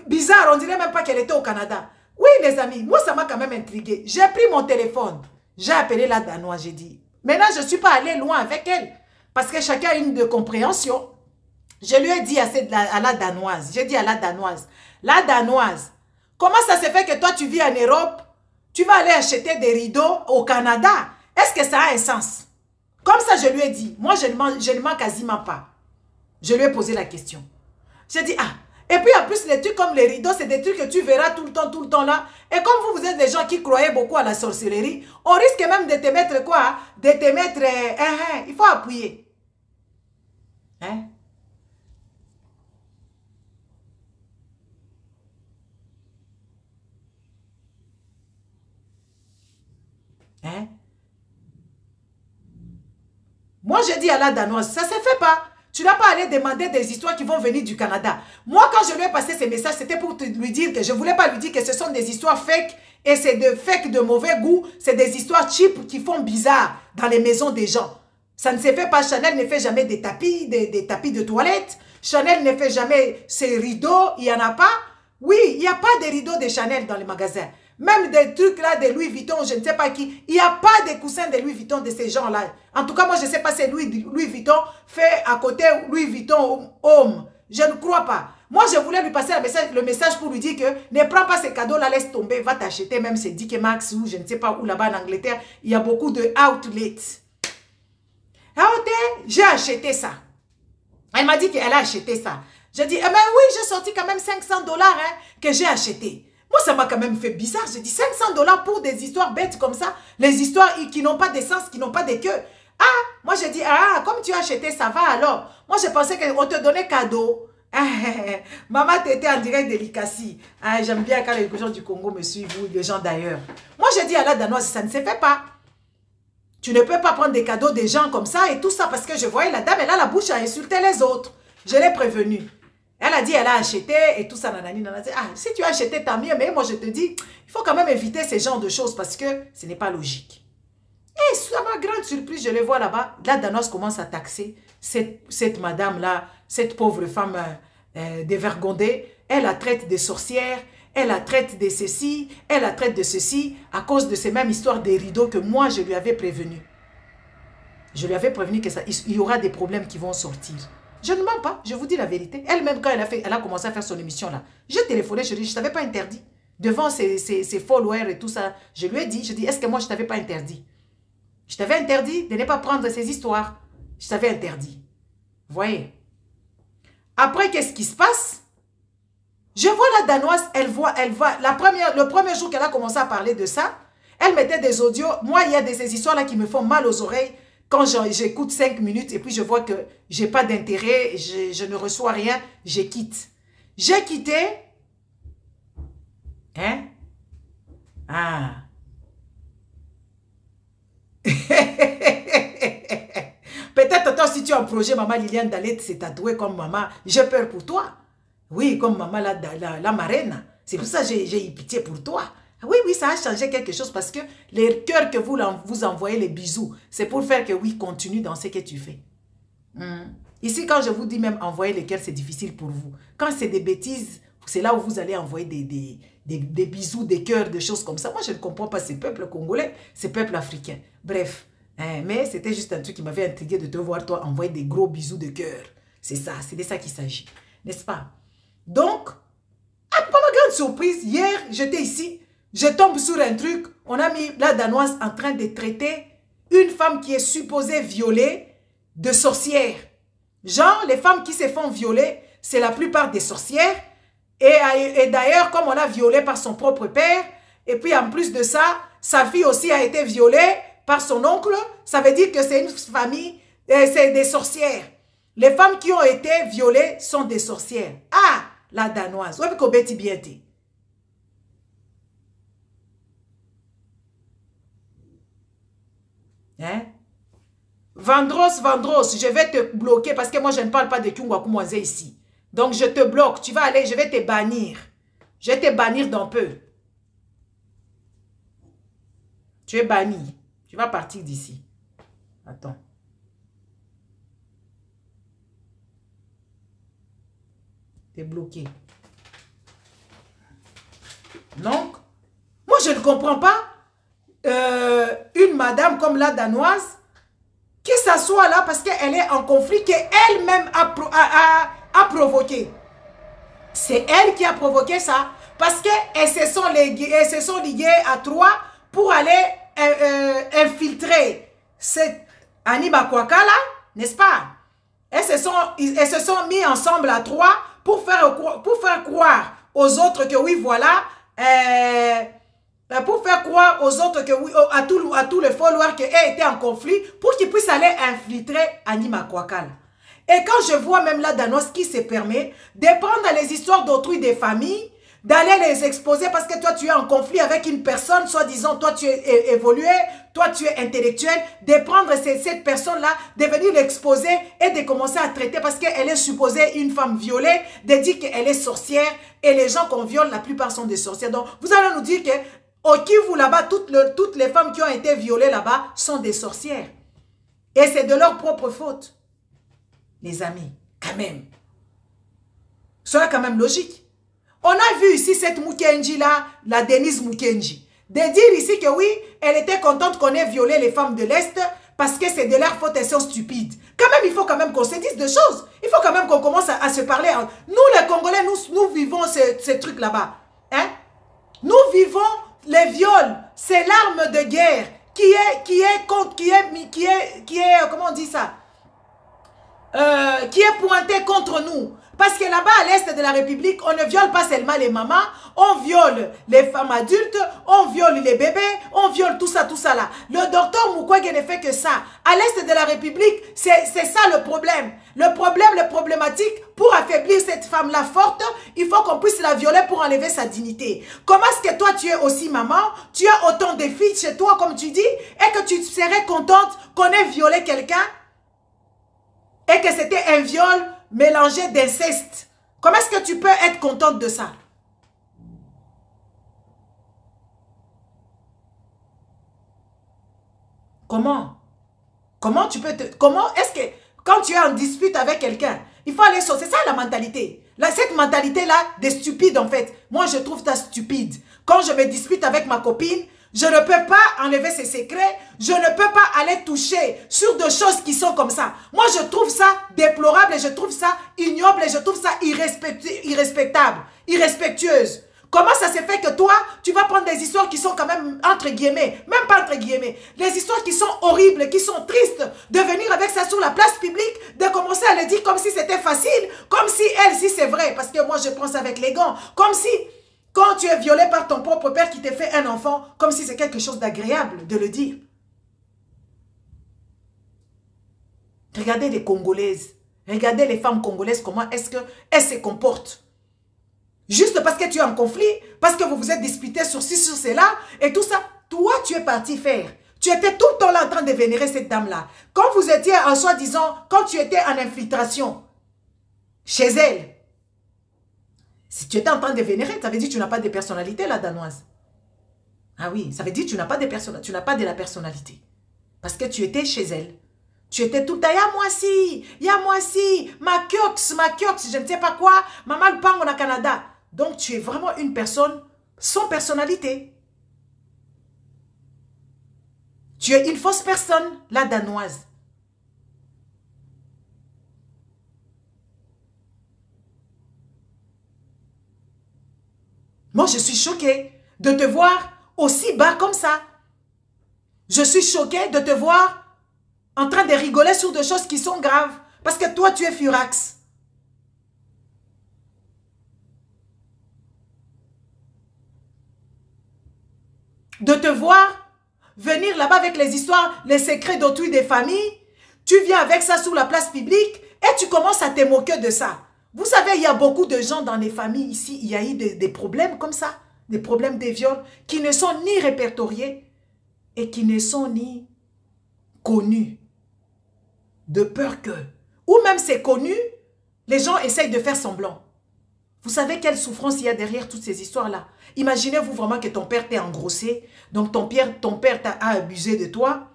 bizarre, on dirait même pas qu'elle était au Canada. Oui, les amis, moi, ça m'a quand même intrigué. J'ai pris mon téléphone, j'ai appelé la Danoise, j'ai dit, maintenant, je ne suis pas allée loin avec elle, parce que chacun a une de compréhension. Je lui ai dit à la Danoise, j'ai dit à la Danoise, comment ça se fait que toi, tu vis en Europe, tu vas aller acheter des rideaux au Canada? Est-ce que ça a un sens? Comme ça, je lui ai dit, moi, je ne mens quasiment pas. Je lui ai posé la question. J'ai dit, ah, et puis en plus, les trucs comme les rideaux, c'est des trucs que tu verras tout le temps là. Et comme vous êtes des gens qui croyaient beaucoup à la sorcellerie, on risque même de te mettre quoi? De te mettre, il faut appuyer. Hein? Hein? Moi, je dis à la Danoise, ça ne se fait pas. Tu n'as pas allé demander des histoires qui vont venir du Canada. Moi, quand je lui ai passé ces messages, c'était pour lui dire que je ne voulais pas lui dire que ce sont des histoires fake et c'est de fake de mauvais goût. C'est des histoires cheap qui font bizarre dans les maisons des gens. Ça ne se fait pas. Chanel ne fait jamais des tapis de toilette. Chanel ne fait jamais ses rideaux. Il n'y en a pas. Oui, il n'y a pas de rideaux de Chanel dans les magasins. Même des trucs là de Louis Vuitton, je ne sais pas qui. Il n'y a pas de coussins de Louis Vuitton de ces gens-là. En tout cas, moi, je ne sais pas si Louis Vuitton fait à côté Louis Vuitton Home. Je ne crois pas. Moi, je voulais lui passer le message pour lui dire que ne prends pas ces cadeaux-là, laisse tomber, va t'acheter même ces Dick Max ou je ne sais pas où là-bas en Angleterre. Il y a beaucoup de outlets. J'ai acheté ça. Elle m'a dit qu'elle a acheté ça. J'ai dit, eh ben oui, j'ai sorti quand même 500 $ hein, que j'ai acheté. Moi, ça m'a quand même fait bizarre. J'ai dit 500 $ pour des histoires bêtes comme ça. Les histoires qui n'ont pas de sens, qui n'ont pas de queue. Ah, moi j'ai dit, ah, comme tu as acheté, ça va alors. Moi, je pensais qu'on te donnait cadeau. Maman, tu étais en direct de l'Ikasi. Ah, j'aime bien quand les gens du Congo me suivent ou les gens d'ailleurs. Moi, j'ai dit à la Danoise, ça ne se fait pas. Tu ne peux pas prendre des cadeaux des gens comme ça et tout ça parce que je voyais la dame, elle a la bouche à insulter les autres. Je l'ai prévenue. Elle a dit, elle a acheté et tout ça, nanani, nanani. Ah, si tu as acheté, tant mieux. Mais moi, je te dis, il faut quand même éviter ce genre de choses parce que ce n'est pas logique. Et à ma grande surprise, je les vois là-bas. La Danoise commence à taxer cette madame-là, cette pauvre femme dévergondée. Elle la traite de sorcière, elle la traite de ceci, elle la traite de ceci à cause de ces mêmes histoires des rideaux que moi, je lui avais prévenu. Je lui avais prévenu qu'il y aura des problèmes qui vont sortir. Je ne mens pas, je vous dis la vérité. Elle-même, quand elle a commencé à faire son émission là, j'ai téléphoné, je lui ai dit, je ne t'avais pas interdit. Devant ses followers et tout ça, je lui ai dit, est-ce que moi je ne t'avais pas interdit? Je t'avais interdit de ne pas prendre ces histoires. Je t'avais interdit. Vous voyez? Après, qu'est-ce qui se passe? Je vois la Danoise, elle voit, le premier jour qu'elle a commencé à parler de ça, elle mettait des audios. Moi, il y a ces histoires-là qui me font mal aux oreilles. Quand j'écoute 5 minutes et puis je vois que je n'ai pas d'intérêt, je ne reçois rien, je quitte. J'ai quitté. Hein? Ah. Peut-être toi, si tu as un projet, maman Liliane, d'aller se tatouer comme maman, j'ai peur pour toi. Oui, comme maman la marraine. C'est pour ça que j'ai eu pitié pour toi. Oui, oui, ça a changé quelque chose parce que les cœurs que vous envoyez, les bisous, c'est pour faire que oui, continue dans ce que tu fais. Ici, quand je vous dis même envoyer les cœurs, c'est difficile pour vous. Quand c'est des bêtises, c'est là où vous allez envoyer des bisous, des cœurs, des choses comme ça. Moi, je ne comprends pas ces peuples congolais, ces peuples africains. Bref, mais c'était juste un truc qui m'avait intrigué de te voir, toi, envoyer des gros bisous de cœur. C'est ça, c'est de ça qu'il s'agit. N'est-ce pas? Donc, à ma grande surprise, hier, j'étais ici. Je tombe sur un truc, on a mis la Danoise en train de traiter une femme qui est supposée violer de sorcière. Genre, les femmes qui se font violer, c'est la plupart des sorcières. Et d'ailleurs, comme on l'a violée par son propre père, et puis en plus de ça, sa fille aussi a été violée par son oncle, ça veut dire que c'est une famille, c'est des sorcières. Les femmes qui ont été violées sont des sorcières. Ah, la Danoise. Ouais, qu'on bêtit bien. Hein? Vandros, je vais te bloquer parce que moi je ne parle pas de Kyungwakumwaze ici. Donc, je te bloque. Tu vas aller, je vais te bannir. Je vais te bannir d'un peu. Tu es banni. Tu vas partir d'ici. Attends. Tu es bloqué. Donc, moi, je ne comprends pas une madame comme la danoise qui s'assoit là parce qu'elle est en conflit qu'elle-même a provoqué. C'est elle qui a provoqué ça parce qu'elles se sont liguées à trois pour aller infiltrer cette Annie Bakwaka là, n'est-ce pas? Elles se sont mis ensemble à trois pour faire croire aux autres que oui, voilà, pour faire croire aux autres que oui, à tous les followers qu'elle était en conflit pour qu'ils puissent aller infiltrer Annie Bakwaka. Et quand je vois même la danoise qui se permet de prendre les histoires d'autrui des familles, d'aller les exposer parce que toi tu es en conflit avec une personne, soi-disant toi tu es évolué, toi tu es intellectuel, de prendre cette personne-là, de venir l'exposer et de commencer à traiter parce qu'elle est supposée une femme violée, de dire qu'elle est sorcière et les gens qu'on viole, la plupart sont des sorcières. Donc vous allez nous dire que au Kivu là-bas, toutes les femmes qui ont été violées là-bas sont des sorcières. Et c'est de leur propre faute. Les amis, quand même. Soyez quand même logique. On a vu ici cette Mukenji là, la Denise Mukenji, de dire ici que oui, elle était contente qu'on ait violé les femmes de l'Est parce que c'est de leur faute, elles sont stupides. Quand même, il faut quand même qu'on se dise des choses. Il faut quand même qu'on commence à se parler. Nous les Congolais, nous vivons ces trucs là-bas. Hein? Nous vivons les viols, c'est l'arme de guerre comment on dit ça? Qui est pointé contre nous. Parce que là-bas, à l'est de la République, on ne viole pas seulement les mamans, on viole les femmes adultes, on viole les bébés, on viole tout ça là. Le docteur Mukwege ne fait que ça. À l'est de la République, c'est ça le problème. Le problématique, pour affaiblir cette femme-là forte, il faut qu'on puisse la violer pour enlever sa dignité. Comment est-ce que toi, tu es aussi maman, tu as autant de filles chez toi, comme tu dis, et que tu serais contente qu'on ait violé quelqu'un et que c'était un viol mélangé d'inceste? Comment est-ce que tu peux être contente de ça? Comment? Comment tu peux comment est-ce que quand tu es en dispute avec quelqu'un, il faut aller sur... C'est ça la mentalité. Là, cette mentalité-là des stupides en fait. Moi, je trouve ça stupide. Quand je me dispute avec ma copine, je ne peux pas enlever ses secrets. Je ne peux pas aller toucher sur des choses qui sont comme ça. Moi, je trouve ça déplorable et je trouve ça ignoble et je trouve ça irrespectable, irrespectueuse. Comment ça se fait que toi, tu vas prendre des histoires qui sont quand même entre guillemets, même pas entre guillemets, les histoires qui sont horribles, qui sont tristes, de venir avec ça sur la place publique, de commencer à le dire comme si c'était facile, comme si elle, si c'est vrai, parce que moi je prends ça avec les gants, comme si... Quand tu es violé par ton propre père qui t'a fait un enfant, comme si c'est quelque chose d'agréable de le dire. Regardez les Congolaises. Regardez les femmes congolaises, comment est-ce qu'elles se comportent. Juste parce que tu es en conflit, parce que vous vous êtes disputés sur ci, sur cela, et tout ça. Toi, tu es parti faire. Tu étais tout le temps là en train de vénérer cette dame-là. Quand vous étiez en soi-disant, quand tu étais en infiltration chez elle, si tu étais en train de vénérer, ça veut dire que tu n'as pas de personnalité, la danoise. Ah oui, ça veut dire que tu n'as pas de la personnalité. Parce que tu étais chez elle. Tu étais tout le temps, il y a moi si, ma kiox, je ne sais pas quoi, maman le pango au Canada. Donc tu es vraiment une personne sans personnalité. Tu es une fausse personne, la danoise. Moi, je suis choquée de te voir aussi bas comme ça. Je suis choquée de te voir en train de rigoler sur des choses qui sont graves. Parce que toi, tu es furax. De te voir venir là-bas avec les histoires, les secrets d'autrui des familles. Tu viens avec ça sur la place publique et tu commences à te moquer de ça. Vous savez, il y a beaucoup de gens dans les familles ici, il y a eu des problèmes comme ça, des problèmes de viol, qui ne sont ni répertoriés et qui ne sont ni connus. De peur que, ou même c'est connu, Les gens essayent de faire semblant. Vous savez quelle souffrance il y a derrière toutes ces histoires-là? Imaginez-vous vraiment que ton père t'a engrossé. Donc ton père t'a abusé de toi.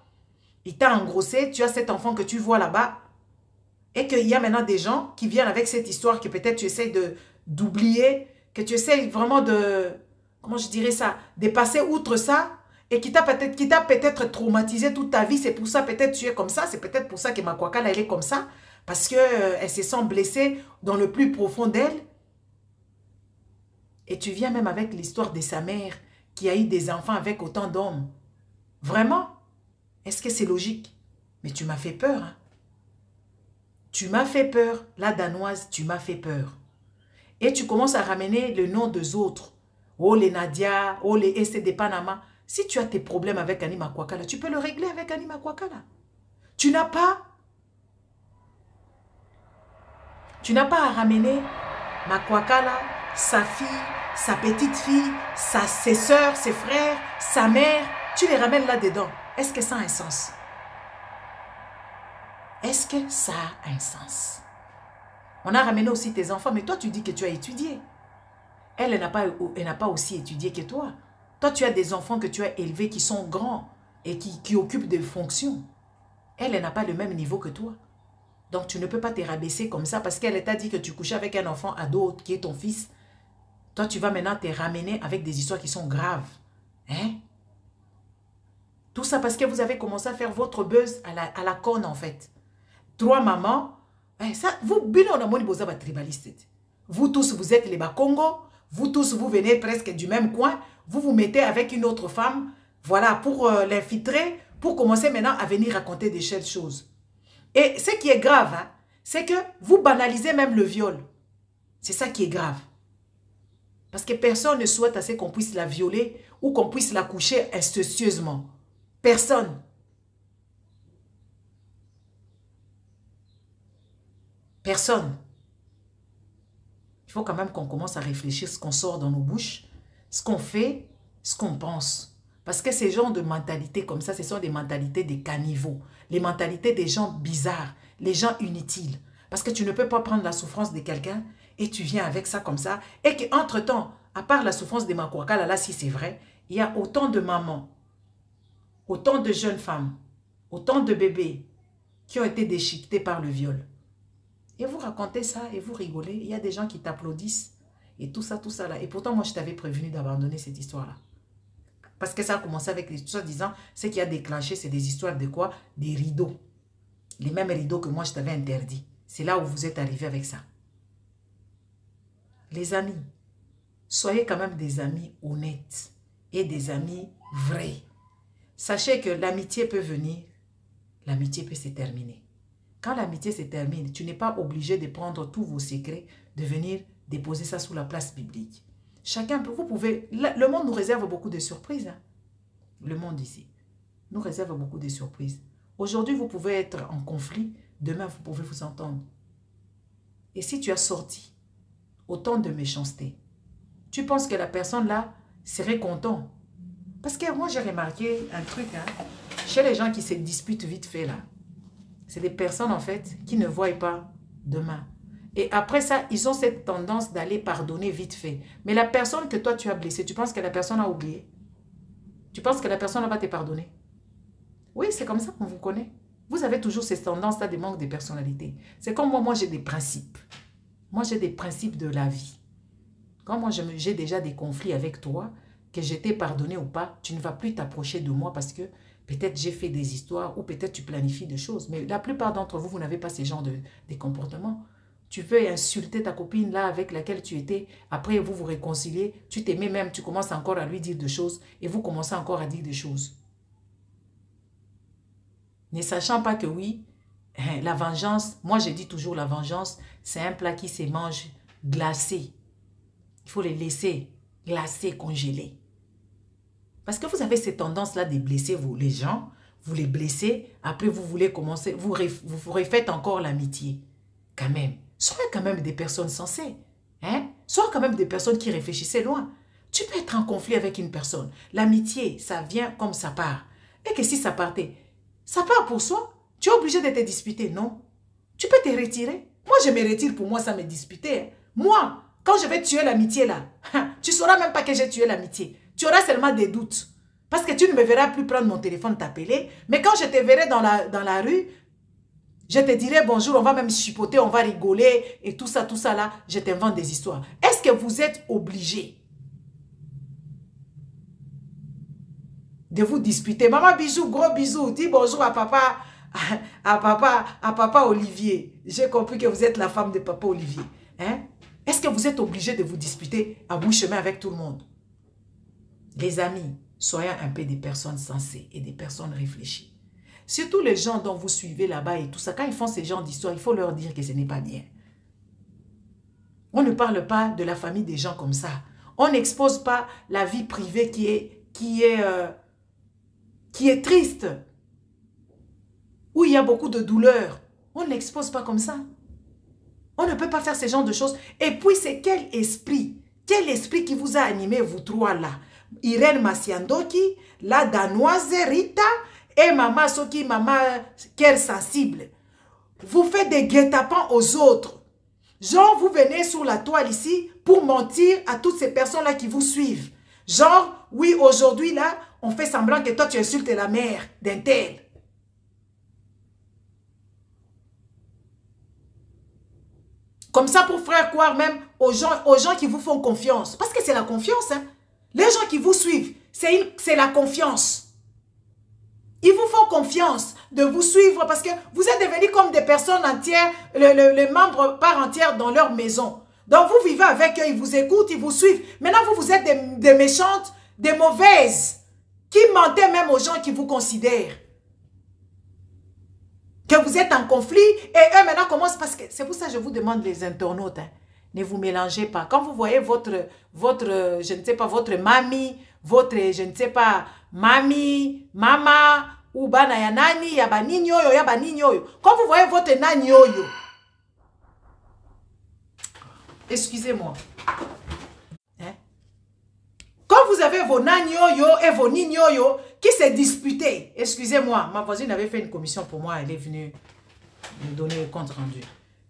Il t'a engrossé. Tu as cet enfant que tu vois là-bas. Et qu'il y a maintenant des gens qui viennent avec cette histoire que peut-être tu essaies d'oublier. Que tu essaies vraiment de... Comment je dirais ça? De passer outre ça. Et qui t'a peut-être traumatisé toute ta vie. C'est pour ça peut-être tu es comme ça. C'est peut-être pour ça que Makwakala elle est comme ça. Parce qu'elle se sent blessée dans le plus profond d'elle. Et tu viens même avec l'histoire de sa mère qui a eu des enfants avec autant d'hommes. Vraiment? Est-ce que c'est logique? Mais tu m'as fait peur. Hein? Tu m'as fait peur. La Danoise, tu m'as fait peur. Et tu commences à ramener le nom des autres. Oh les Nadia, oh les Essais de Panama. Si tu as tes problèmes avec Annie Makwakala, tu peux le régler avec Annie Makwakala. Tu n'as pas à ramener Makwakala, sa fille, sa petite fille, ses soeurs, ses frères, sa mère. Tu les ramènes là-dedans. Est-ce que ça a un sens? Est-ce que ça a un sens? On a ramené aussi tes enfants, mais toi tu dis que tu as étudié. Elle n'a pas aussi étudié que toi. Toi tu as des enfants que tu as élevés qui sont grands et qui occupent des fonctions. Elle n'a pas le même niveau que toi. Donc tu ne peux pas te rabaisser comme ça parce qu'elle t'a dit que tu couchais avec un enfant ado qui est ton fils. Toi tu vas maintenant te ramener avec des histoires qui sont graves. Hein? Tout ça parce que vous avez commencé à faire votre buzz à la conne en fait. Trois mamans, ça, vous tous, vous êtes les Bakongo, vous tous, vous venez presque du même coin, vous vous mettez avec une autre femme, voilà, pour l'infiltrer, pour commencer maintenant à venir raconter des chères choses. Et ce qui est grave, hein, c'est que vous banalisez même le viol. C'est ça qui est grave. Parce que personne ne souhaite assez qu'on puisse la violer ou qu'on puisse la coucher incestueusement. Personne. Personne. Il faut quand même qu'on commence à réfléchir ce qu'on sort dans nos bouches, ce qu'on fait, ce qu'on pense. Parce que ces genres de mentalités comme ça, ce sont des mentalités des caniveaux, les mentalités des gens bizarres, les gens inutiles. Parce que tu ne peux pas prendre la souffrance de quelqu'un et tu viens avec ça comme ça. Et qu'entre-temps, à part la souffrance de Makwakala, là, si c'est vrai, il y a autant de mamans, autant de jeunes femmes, autant de bébés qui ont été déchiquetés par le viol. Et vous racontez ça et vous rigolez. Il y a des gens qui t'applaudissent et tout ça là. Et pourtant, moi, je t'avais prévenu d'abandonner cette histoire-là. Parce que ça a commencé avec les histoires disant, ce qui a déclenché, c'est des histoires de quoi? Des rideaux. Les mêmes rideaux que moi, je t'avais interdit. C'est là où vous êtes arrivé avec ça. Les amis, soyez quand même des amis honnêtes et des amis vrais. Sachez que l'amitié peut venir, l'amitié peut se terminer. Quand l'amitié se termine, tu n'es pas obligé de prendre tous vos secrets, de venir déposer ça sous la place publique. Chacun, vous pouvez... Le monde nous réserve beaucoup de surprises. Hein? Le monde ici nous réserve beaucoup de surprises. Aujourd'hui, vous pouvez être en conflit. Demain, vous pouvez vous entendre. Et si tu as sorti autant de méchanceté, tu penses que la personne là serait contente? Parce que moi, j'ai remarqué un truc. Hein, chez les gens qui se disputent vite fait là, c'est des personnes en fait qui ne voient pas demain. Et après ça, ils ont cette tendance d'aller pardonner vite fait. Mais la personne que toi tu as blessée, tu penses que la personne a oublié? Tu penses que la personne va te pardonner? Oui, c'est comme ça qu'on vous connaît. Vous avez toujours ces tendances-là de manque de personnalité. C'est comme moi j'ai des principes. Moi, j'ai des principes de la vie. Quand moi, j'ai déjà des conflits avec toi, que je t'ai pardonné ou pas, tu ne vas plus t'approcher de moi parce que peut-être j'ai fait des histoires ou peut-être tu planifies des choses. Mais la plupart d'entre vous, vous n'avez pas ce genre de comportement. Tu peux insulter ta copine là avec laquelle tu étais. Après, vous vous réconciliez. Tu t'aimais même, tu commences encore à lui dire des choses et vous commencez encore à dire des choses. Ne sachant pas que oui, la vengeance, moi je dis toujours la vengeance, c'est un plat qui se mange glacé. Il faut les laisser glacés, congelés. Parce que vous avez cette tendance-là de blesser les gens, vous les blessez, après vous voulez commencer, vous refaites encore l'amitié. Quand même, soyez quand même des personnes sensées. Hein? Soyez quand même des personnes qui réfléchissent loin. Tu peux être en conflit avec une personne. L'amitié, ça vient comme ça part. Et que si ça partait, ça part pour soi. Tu es obligé de te disputer, non? Tu peux te retirer. Moi, je me retire pour moi sans me disputer. Hein. Moi, quand je vais tuer l'amitié là, tu ne sauras même pas que j'ai tué l'amitié. Tu auras seulement des doutes. Parce que tu ne me verras plus prendre mon téléphone, t'appeler. Mais quand je te verrai dans la rue, je te dirai bonjour, on va même chipoter, on va rigoler et tout ça là, je t'invente des histoires. Est-ce que vous êtes obligés de vous disputer? Maman, bisous, gros bisous, dis bonjour à papa, à papa Olivier. J'ai compris que vous êtes la femme de papa Olivier. Hein? Est-ce que vous êtes obligés de vous disputer à bout de chemin avec tout le monde? Les amis, soyez un peu des personnes sensées et des personnes réfléchies. Surtout les gens dont vous suivez là-bas et tout ça, quand ils font ces genres d'histoires, il faut leur dire que ce n'est pas bien. On ne parle pas de la famille des gens comme ça. On n'expose pas la vie privée qui est triste, où il y a beaucoup de douleur. On ne l'expose pas comme ça. On ne peut pas faire ce genre de choses. Et puis, c'est quel esprit qui vous a animé, vous trois là? Irène Masiandoki, la Danoise Rita et Maman Soki, Maman Cœur Sensible. Vous faites des guet-apens aux autres. Genre, vous venez sur la toile ici pour mentir à toutes ces personnes-là qui vous suivent. Genre, oui, aujourd'hui, là, on fait semblant que toi, tu insultes la mère d'un tel. Comme ça, pour faire croire même aux gens qui vous font confiance. Parce que c'est la confiance, hein. Les gens qui vous suivent, c'est la confiance. Ils vous font confiance de vous suivre parce que vous êtes devenus comme des personnes entières, les membres part entière dans leur maison. Donc vous vivez avec eux, ils vous écoutent, ils vous suivent. Maintenant, vous êtes des méchantes, des mauvaises, qui mentez même aux gens qui vous considèrent. Que vous êtes en conflit et eux maintenant commencent parce que c'est pour ça que je vous demande les internautes, hein, ne vous mélangez pas. Quand vous voyez votre je ne sais pas, votre mamie, votre, je ne sais pas, mamie, mama, ou bana ya nani, ya ba nini oyo, ya ba nini oyo. Quand vous voyez votre nani oyo, excusez-moi. Hein? Quand vous avez vos nani oyo et vos nini oyo qui se disputaient, excusez-moi, ma voisine avait fait une commission pour moi, elle est venue me donner le compte rendu.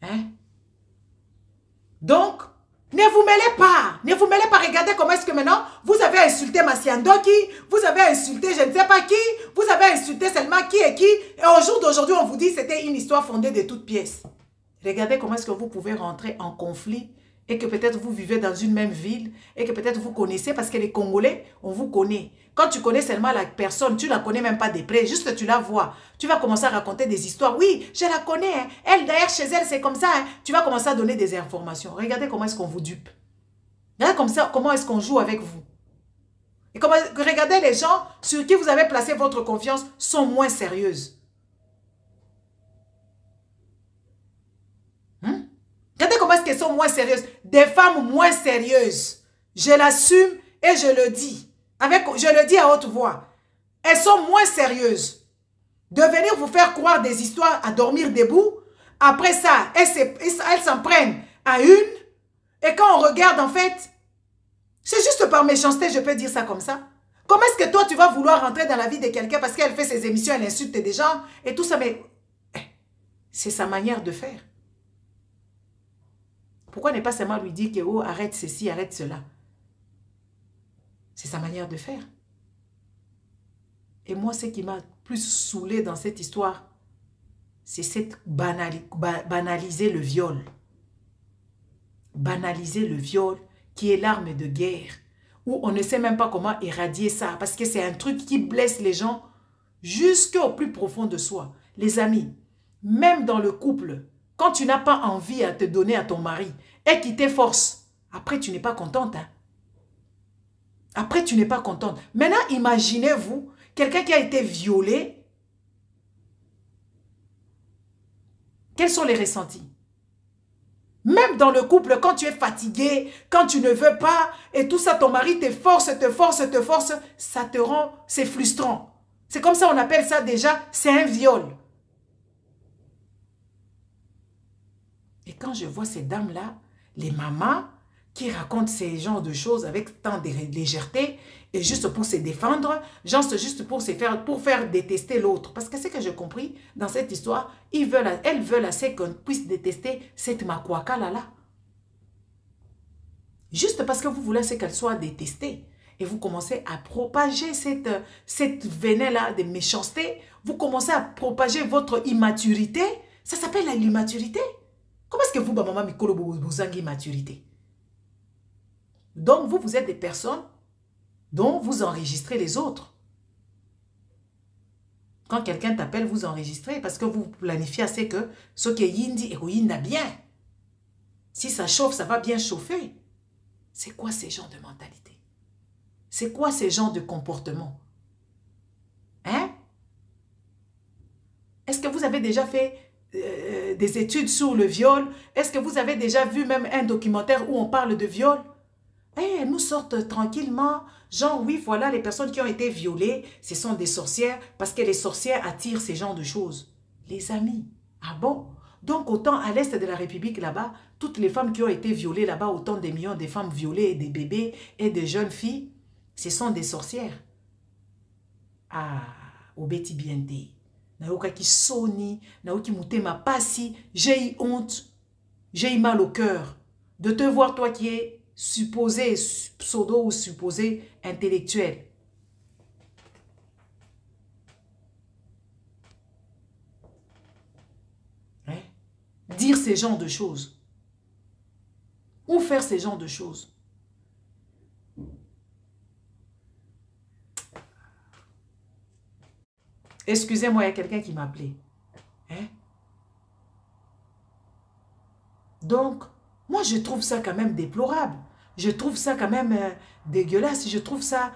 Hein? Donc, ne vous mêlez pas. Ne vous mêlez pas. Regardez comment est-ce que maintenant, vous avez insulté Masiandoki, vous avez insulté je ne sais pas qui, vous avez insulté seulement qui et qui. Et au jour d'aujourd'hui, on vous dit que c'était une histoire fondée de toutes pièces. Regardez comment est-ce que vous pouvez rentrer en conflit et que peut-être vous vivez dans une même ville et que peut-être vous connaissez parce que les Congolais, on vous connaît. Quand tu connais seulement la personne, tu ne la connais même pas de près, juste tu la vois. Tu vas commencer à raconter des histoires. Oui, je la connais. Hein. Elle, d'ailleurs, chez elle, c'est comme ça. Hein. Tu vas commencer à donner des informations. Regardez comment est-ce qu'on vous dupe. Regardez comme ça, comment est-ce qu'on joue avec vous. Et regardez les gens sur qui vous avez placé votre confiance sont moins sérieuses. Regardez comment est-ce qu'elles sont moins sérieuses. Des femmes moins sérieuses. Je l'assume et je le dis. Je le dis à haute voix. Elles sont moins sérieuses. De venir vous faire croire des histoires à dormir debout. Après ça, elles s'en prennent à une. Et quand on regarde, en fait, c'est juste par méchanceté, je peux dire ça comme ça. Comment est-ce que toi, tu vas vouloir rentrer dans la vie de quelqu'un parce qu'elle fait ses émissions, elle insulte des gens et tout ça, mais c'est sa manière de faire. Pourquoi ne pas seulement lui dire que oh, arrête ceci, arrête cela? C'est sa manière de faire. Et moi, ce qui m'a plus saoulé dans cette histoire, c'est cette banaliser le viol. Banaliser le viol qui est l'arme de guerre. Où on ne sait même pas comment éradier ça. Parce que c'est un truc qui blesse les gens jusqu'au plus profond de soi. Les amis, même dans le couple, quand tu n'as pas envie à te donner à ton mari et qu'il t'efforce, après tu n'es pas contente. Hein? Après tu n'es pas contente. Maintenant, imaginez-vous, quelqu'un qui a été violé, quels sont les ressentis? Même dans le couple, quand tu es fatigué, quand tu ne veux pas, et tout ça, ton mari te force, ça te rend, c'est frustrant. C'est comme ça, on appelle ça déjà, c'est un viol. Et quand je vois ces dames-là, les mamans qui racontent ces genres de choses avec tant de légèreté, et juste pour se défendre, juste pour faire détester l'autre. Parce que ce que j'ai compris dans cette histoire, elles veulent assez qu'on puisse détester cette makwaka là. Juste parce que vous voulez assez qu'elle soit détestée. Et vous commencez à propager cette venin-là de méchanceté. Vous commencez à propager votre immaturité. Ça s'appelle l'immaturité. Comment est-ce que vous, maman Mikolo, vous avez immaturité? Donc, vous êtes des personnes dont vous enregistrez les autres. Quand quelqu'un t'appelle, vous enregistrez parce que vous planifiez assez que ce qui est yindi et yinda bien. Si ça chauffe, ça va bien chauffer. C'est quoi ces genres de mentalité? C'est quoi ces genres de comportement? Hein? Est-ce que vous avez déjà fait des études sur le viol? Est-ce que vous avez déjà vu même un documentaire où on parle de viol? Eh, nous sortent tranquillement. Genre, oui, voilà, les personnes qui ont été violées, ce sont des sorcières parce que les sorcières attirent ces genres de choses. Les amis, ah bon? Donc, autant à l'est de la République, là-bas, toutes les femmes qui ont été violées là-bas, autant des millions de femmes violées, et des bébés et des jeunes filles, ce sont des sorcières. Ah, obeti biente. Naoka ki soni, naoki mutema pasi, j'ai eu honte, j'ai eu mal au cœur de te voir, toi qui es supposé, pseudo ou supposé intellectuel. Hein? Dire ces genres de choses. Ou faire ces genres de choses. Excusez-moi, il y a quelqu'un qui m'a appelé. Hein? Donc, moi, je trouve ça quand même déplorable. Je trouve ça quand même dégueulasse. Je trouve ça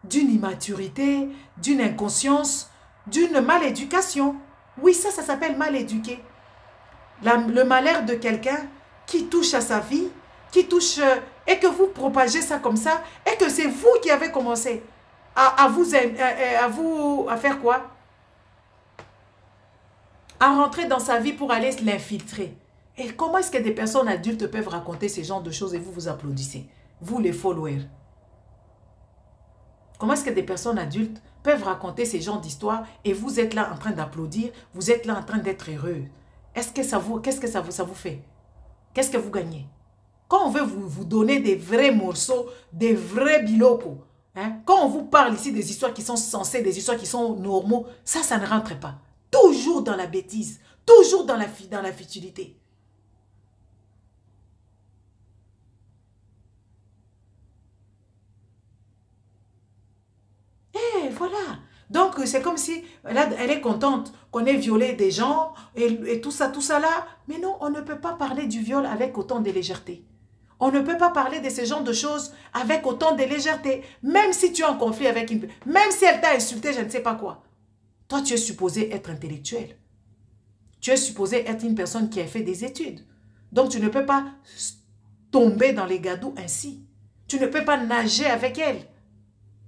d'une immaturité, d'une inconscience, d'une maléducation. Oui, ça s'appelle mal éduqué. Le malheur de quelqu'un qui touche à sa vie, qui touche... et que vous propagez ça comme ça, et que c'est vous qui avez commencé à faire quoi? À rentrer dans sa vie pour aller l'infiltrer. Et comment est-ce que des personnes adultes peuvent raconter ce genre de choses et vous vous applaudissez? Vous les followers. Comment est-ce que des personnes adultes peuvent raconter ce genre d'histoire et vous êtes là en train d'applaudir, vous êtes là en train d'être heureux? Qu'est-ce que ça vous fait? Qu'est-ce que vous gagnez? Quand on veut vous donner des vrais morceaux, des vrais bilocos, hein, quand on vous parle ici des histoires qui sont sensées, des histoires qui sont normaux, ça ne rentre pas. Toujours dans la bêtise, toujours dans la futilité. Et voilà. Donc, c'est comme si là, elle est contente qu'on ait violé des gens et tout ça là. Mais non, on ne peut pas parler du viol avec autant de légèreté. On ne peut pas parler de ce genre de choses avec autant de légèreté. Même si tu es en conflit avec une... Même si elle t'a insulté, je ne sais pas quoi. Toi, tu es supposé être intellectuel. Tu es supposé être une personne qui a fait des études. Donc, tu ne peux pas tomber dans les gadous ainsi. Tu ne peux pas nager avec elle.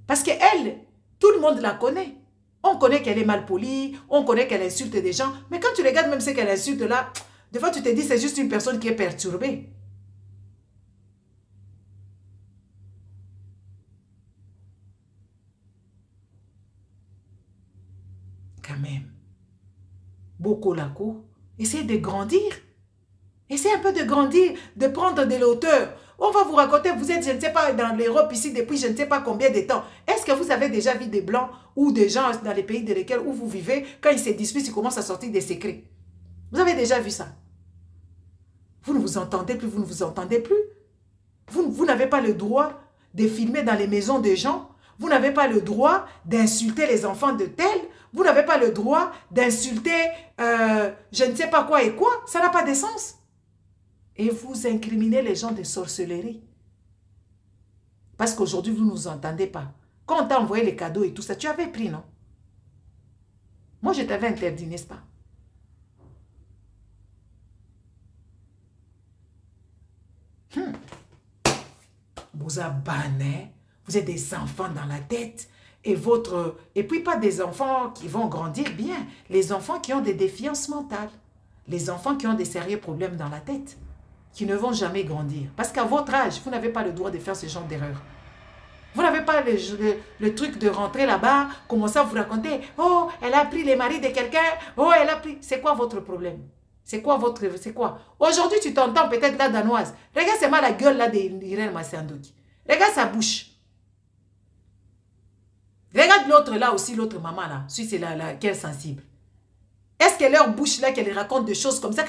Parce qu'elle, tout le monde la connaît. On connaît qu'elle est mal polie, on connaît qu'elle insulte des gens. Mais quand tu regardes même ce qu'elle insulte là, des fois tu te dis c'est juste une personne qui est perturbée. Quand même. Beaucoup la cour. Essayez de grandir. Essayez un peu de grandir, de prendre de l'auteur. On va vous raconter, vous êtes, je ne sais pas, dans l'Europe ici depuis je ne sais pas combien de temps. Est-ce que vous avez déjà vu des Blancs ou des gens dans les pays dans lesquels où vous vivez, quand ils se disputent, ils commencent à sortir des secrets? Vous avez déjà vu ça? Vous ne vous entendez plus, vous ne vous entendez plus. Vous n'avez pas le droit de filmer dans les maisons des gens. Vous n'avez pas le droit d'insulter les enfants de tel. Vous n'avez pas le droit d'insulter je ne sais pas quoi et quoi. Ça n'a pas de sens. Et vous incriminez les gens de sorcellerie. Parce qu'aujourd'hui, vous ne nous entendez pas. Quand on t'a envoyé les cadeaux et tout ça, tu avais pris, non? Moi, je t'avais interdit, n'est-ce pas? Vous abanez, vous êtes des enfants dans la tête. Et puis pas des enfants qui vont grandir bien. Les enfants qui ont des défiances mentales. Les enfants qui ont des sérieux problèmes dans la tête. Qui ne vont jamais grandir. Parce qu'à votre âge, vous n'avez pas le droit de faire ce genre d'erreur. Vous n'avez pas le truc de rentrer là-bas, commencer à vous raconter, oh, elle a pris les maris de quelqu'un, oh, elle a pris... C'est quoi votre problème? C'est quoi votre... C'est quoi? Aujourd'hui, tu t'entends peut-être la danoise. Regarde seulement la gueule là d'Irène Massandoki. Regarde sa bouche. Regarde l'autre là aussi, l'autre maman là, si c'est laquelle sensible. Est-ce que leur bouche là, qu'elle raconte des choses comme ça,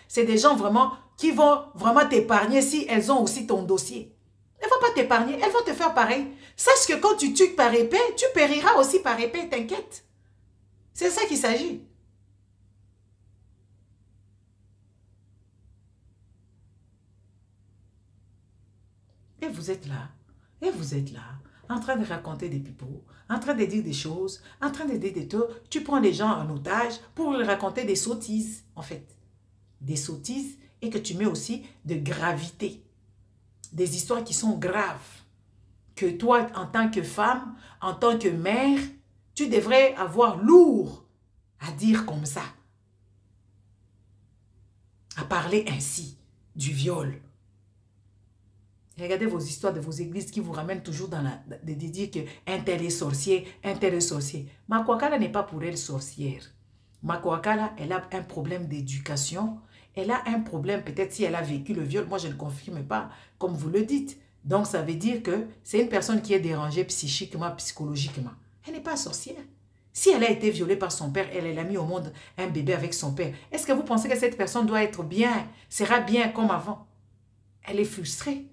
c'est des gens vraiment qui vont vraiment t'épargner si elles ont aussi ton dossier. Elles ne vont pas t'épargner, elles vont te faire pareil. Sache que quand tu tues par épée, tu périras aussi par épée, t'inquiète. C'est ça qu'il s'agit. Et vous êtes là, en train de raconter des pipeaux, en train de dire des choses, en train de dire des trucs. Tu prends les gens en otage pour leur raconter des sottises, en fait. Des sottises et que tu mets aussi de gravité. Des histoires qui sont graves. Que toi, en tant que femme, en tant que mère, tu devrais avoir lourd à dire comme ça. À parler ainsi du viol. Regardez vos histoires de vos églises qui vous ramènent toujours dans de dire qu'un tel est sorcier, un tel est sorcier. Makwakala n'est pas pour elle sorcière. Makwakala, elle a un problème d'éducation. Elle a un problème, peut-être si elle a vécu le viol. Moi, je ne confirme pas, comme vous le dites. Donc, ça veut dire que c'est une personne qui est dérangée psychiquement, psychologiquement. Elle n'est pas sorcière. Si elle a été violée par son père, elle a mis au monde un bébé avec son père. Est-ce que vous pensez que cette personne doit être bien, sera bien comme avant? Elle est frustrée.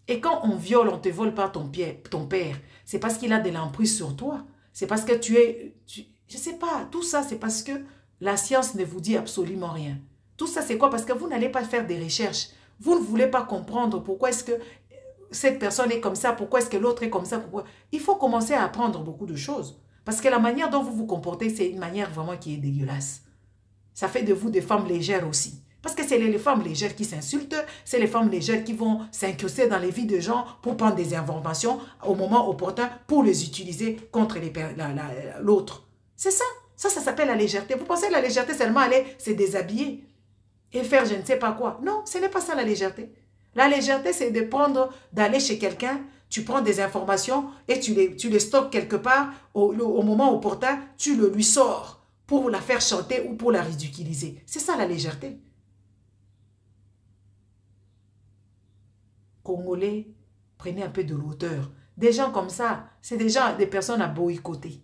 Et quand on viole, on te vole par ton père, c'est parce qu'il a de l'emprise sur toi. C'est parce que je ne sais pas, tout ça, c'est parce que la science ne vous dit absolument rien. Tout ça, c'est quoi? Parce que vous n'allez pas faire des recherches. Vous ne voulez pas comprendre pourquoi est-ce que cette personne est comme ça, pourquoi est-ce que l'autre est comme ça. Pourquoi... Il faut commencer à apprendre beaucoup de choses. Parce que la manière dont vous vous comportez, c'est une manière vraiment qui est dégueulasse. Ça fait de vous des femmes légères aussi. Parce que c'est les femmes légères qui s'insultent, c'est les femmes légères qui vont s'incruster dans les vies de gens pour prendre des informations au moment opportun pour les utiliser contre l'autre. C'est ça. Ça s'appelle la légèreté. Vous pensez que la légèreté seulement aller se déshabiller et faire je ne sais pas quoi? Non, ce n'est pas ça la légèreté. La légèreté, c'est de prendre, d'aller chez quelqu'un, tu prends des informations et tu les stockes quelque part au moment opportun, tu le lui sors pour la faire chanter ou pour la ridiculiser. C'est ça la légèreté. Congolais, prenez un peu de hauteur. Des gens comme ça, c'est des personnes à boycotter.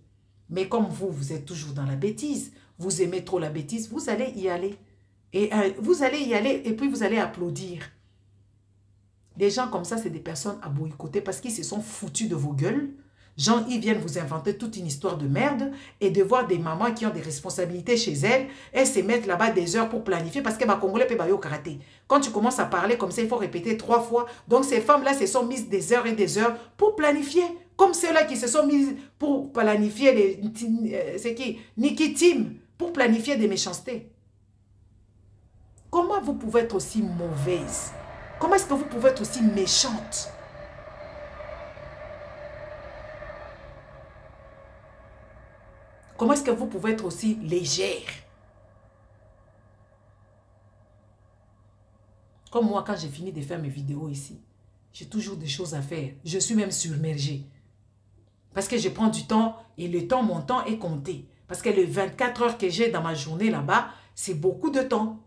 Mais comme vous êtes toujours dans la bêtise, vous aimez trop la bêtise, vous allez y aller. Et vous allez y aller et puis vous allez applaudir. Des gens comme ça, c'est des personnes à boycotter parce qu'ils se sont foutus de vos gueules. Gens, ils viennent vous inventer toute une histoire de merde et de voir des mamans qui ont des responsabilités chez elles et se mettre là-bas des heures pour planifier parce que ma Congolais peut au karaté. Quand tu commences à parler comme ça, il faut répéter 3 fois. Donc ces femmes-là se sont mises des heures et des heures pour planifier. Comme ceux-là qui se sont mises pour planifier c'est qui? Niki Tim, pour planifier des méchancetés. Comment vous pouvez être aussi mauvaise? Comment est-ce que vous pouvez être aussi méchante? Comment est-ce que vous pouvez être aussi légère? Comme moi, quand j'ai fini de faire mes vidéos ici, j'ai toujours des choses à faire. Je suis même submergée. Parce que je prends du temps et mon temps est compté. Parce que les 24 heures que j'ai dans ma journée là-bas, c'est beaucoup de temps.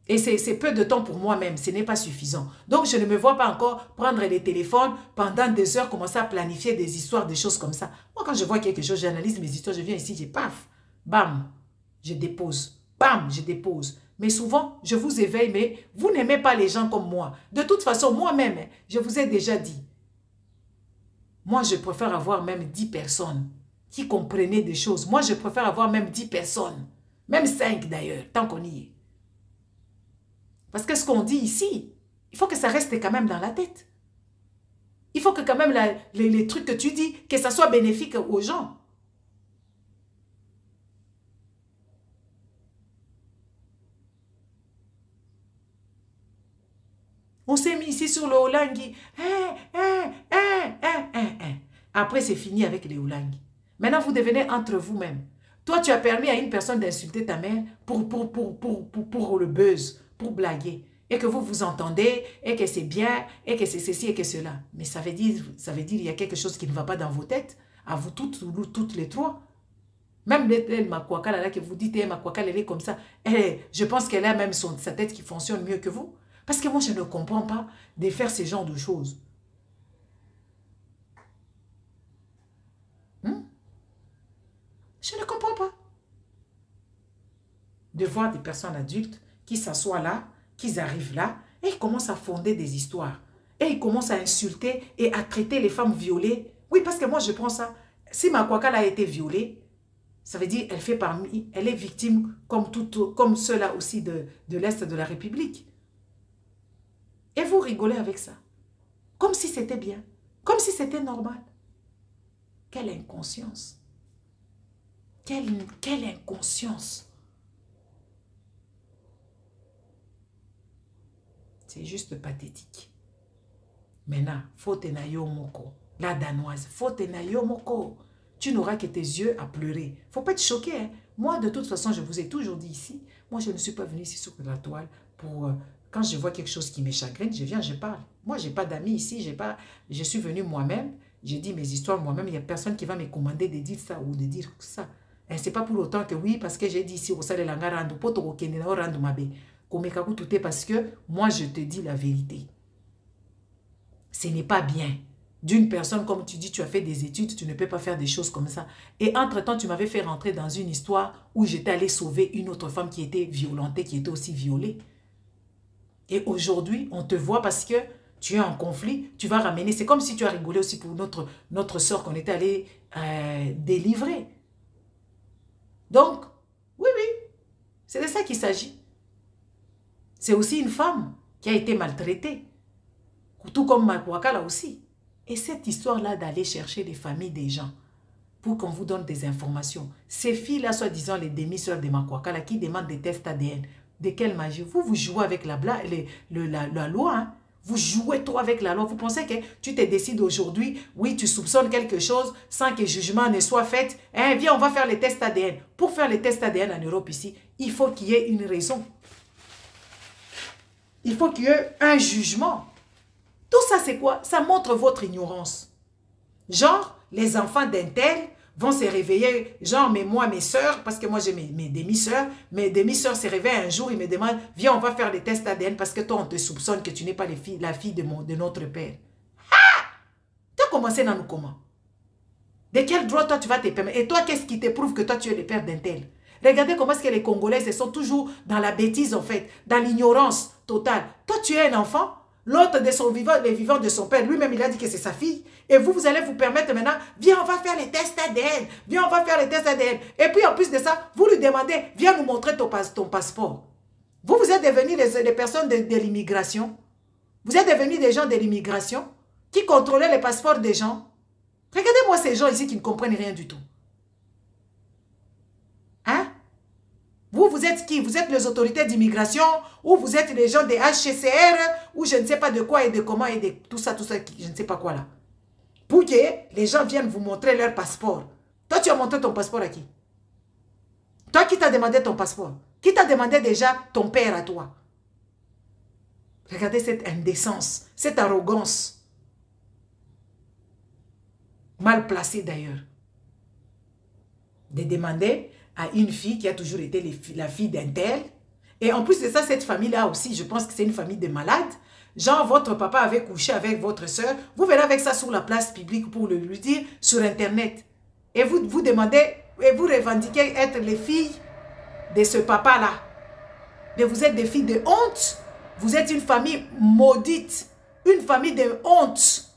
Et c'est peu de temps pour moi-même, ce n'est pas suffisant. Donc, je ne me vois pas encore prendre les téléphones pendant des heures, commencer à planifier des histoires, des choses comme ça. Moi, quand je vois quelque chose, j'analyse mes histoires, je viens ici, je paf, bam, je dépose, bam, je dépose. Mais souvent, je vous éveille, mais vous n'aimez pas les gens comme moi. De toute façon, moi-même, je vous ai déjà dit, moi, je préfère avoir même 10 personnes qui comprenaient des choses. Moi, je préfère avoir même 10 personnes, même 5 d'ailleurs, tant qu'on y est. Parce que ce qu'on dit ici, il faut que ça reste quand même dans la tête. Il faut que quand même les trucs que tu dis, que ça soit bénéfique aux gens. On s'est mis ici sur le Olangi. Après, c'est fini avec les Olangi. Maintenant, vous devenez entre vous-même. Toi, tu as permis à une personne d'insulter ta mère pour le buzz, pour blaguer. et que vous vous entendez, et que c'est bien, et que c'est ceci et que cela. Mais ça veut dire il y a quelque chose qui ne va pas dans vos têtes, à vous toutes les trois. Même Makwakala là que vous dites, Makwakala elle est comme ça, je pense qu'elle a même sa tête qui fonctionne mieux que vous. Parce que moi je ne comprends pas de faire ce genre de choses. Je ne comprends pas. De voir des personnes adultes qui s'assoient là, qui arrivent là, et ils commencent à fonder des histoires. Et ils commencent à insulter et à traiter les femmes violées. Oui, parce que moi je prends ça. Si Makwakala a été violée, ça veut dire elle est victime comme ceux-là aussi de l'Est de la République. Et vous rigolez avec ça. Comme si c'était bien. Comme si c'était normal. Quelle inconscience. Quelle inconscience. C'est juste pathétique. Maintenant, faute na yo moko. La danoise, faute na yo moko. Tu n'auras que tes yeux à pleurer. Faut pas être choqué. Hein? Moi, de toute façon, je vous ai toujours dit ici, moi, je ne suis pas venue ici sur la toile pour... quand je vois quelque chose qui me chagrine, je viens, je parle. Moi, je n'ai pas d'amis ici. Je suis venue moi-même. J'ai dit mes histoires moi-même. Il n'y a personne qui va me commander de dire ça ou de dire ça. Et ce n'est pas pour autant que oui, parce que j'ai dit ici, au salé la garande, parce que moi, je te dis la vérité. Ce n'est pas bien. D'une personne, comme tu dis, tu as fait des études, tu ne peux pas faire des choses comme ça. Et entre-temps, tu m'avais fait rentrer dans une histoire où j'étais allée sauver une autre femme qui était violentée, qui était aussi violée. Et aujourd'hui, on te voit parce que tu es en conflit, tu vas ramener. C'est comme si tu as rigolé aussi pour notre sœur qu'on était allé délivrer. Donc, oui, c'est de ça qu'il s'agit. C'est aussi une femme qui a été maltraitée. Tout comme Makwakala aussi. Et cette histoire-là d'aller chercher les familles des gens pour qu'on vous donne des informations. Ces filles-là, soi-disant les demi-sœurs de Makwakala qui demandent des tests ADN. De quelle magie? Vous jouez avec la loi. Hein? Vous jouez trop avec la loi. Vous pensez que tu te décides aujourd'hui, oui, tu soupçonnes quelque chose sans que jugement ne soit fait. Hein? Viens, on va faire les tests ADN. Pour faire les tests ADN en Europe ici, il faut qu'il y ait une raison. Il faut qu'il y ait un jugement. Tout ça, c'est quoi? Ça montre votre ignorance. Genre, les enfants d'un tel vont se réveiller, genre, mais moi, mes soeurs, parce que moi, j'ai mes demi-sœurs se réveillent un jour, ils me demandent, viens, on va faire les tests ADN parce que toi, on te soupçonne que tu n'es pas la fille de notre père. Ah! Tu as commencé dans nous comment? De quel droit, toi, tu vas te permettre? Et toi, qu'est-ce qui te prouve que toi, tu es le père d'un tel? Regardez comment est-ce que les Congolais sont toujours dans la bêtise, en fait, dans l'ignorance totale. Toi, tu es un enfant, l'autre de son vivant, les vivants de son père, lui-même, il a dit que c'est sa fille. Et vous allez vous permettre maintenant, viens, on va faire les tests ADN. Viens, on va faire les tests ADN. Et puis, en plus de ça, vous lui demandez, viens nous montrer ton passeport. Vous êtes devenus les personnes de l'immigration. Vous êtes devenus des gens de l'immigration qui contrôlaient les passeports des gens. Regardez-moi ces gens ici qui ne comprennent rien du tout. Hein? Vous êtes qui? Vous êtes les autorités d'immigration ou vous êtes les gens des HCR ou je ne sais pas de quoi et de comment et de tout ça, je ne sais pas quoi là. Pour que les gens viennent vous montrer leur passeport. Toi, tu as montré ton passeport à qui? Toi, qui t'a demandé ton passeport? Qui t'a demandé déjà ton père à toi? Regardez cette indécence, cette arrogance. Mal placée d'ailleurs. De demander à une fille qui a toujours été la fille d'un tel. Et en plus de ça, cette famille-là aussi, je pense que c'est une famille de malades. Genre, votre papa avait couché avec votre soeur. Vous venez avec ça sur la place publique pour le lui dire sur Internet. Et vous demandez, et vous revendiquez être les filles de ce papa-là. Mais vous êtes des filles de honte. Vous êtes une famille maudite. Une famille de honte.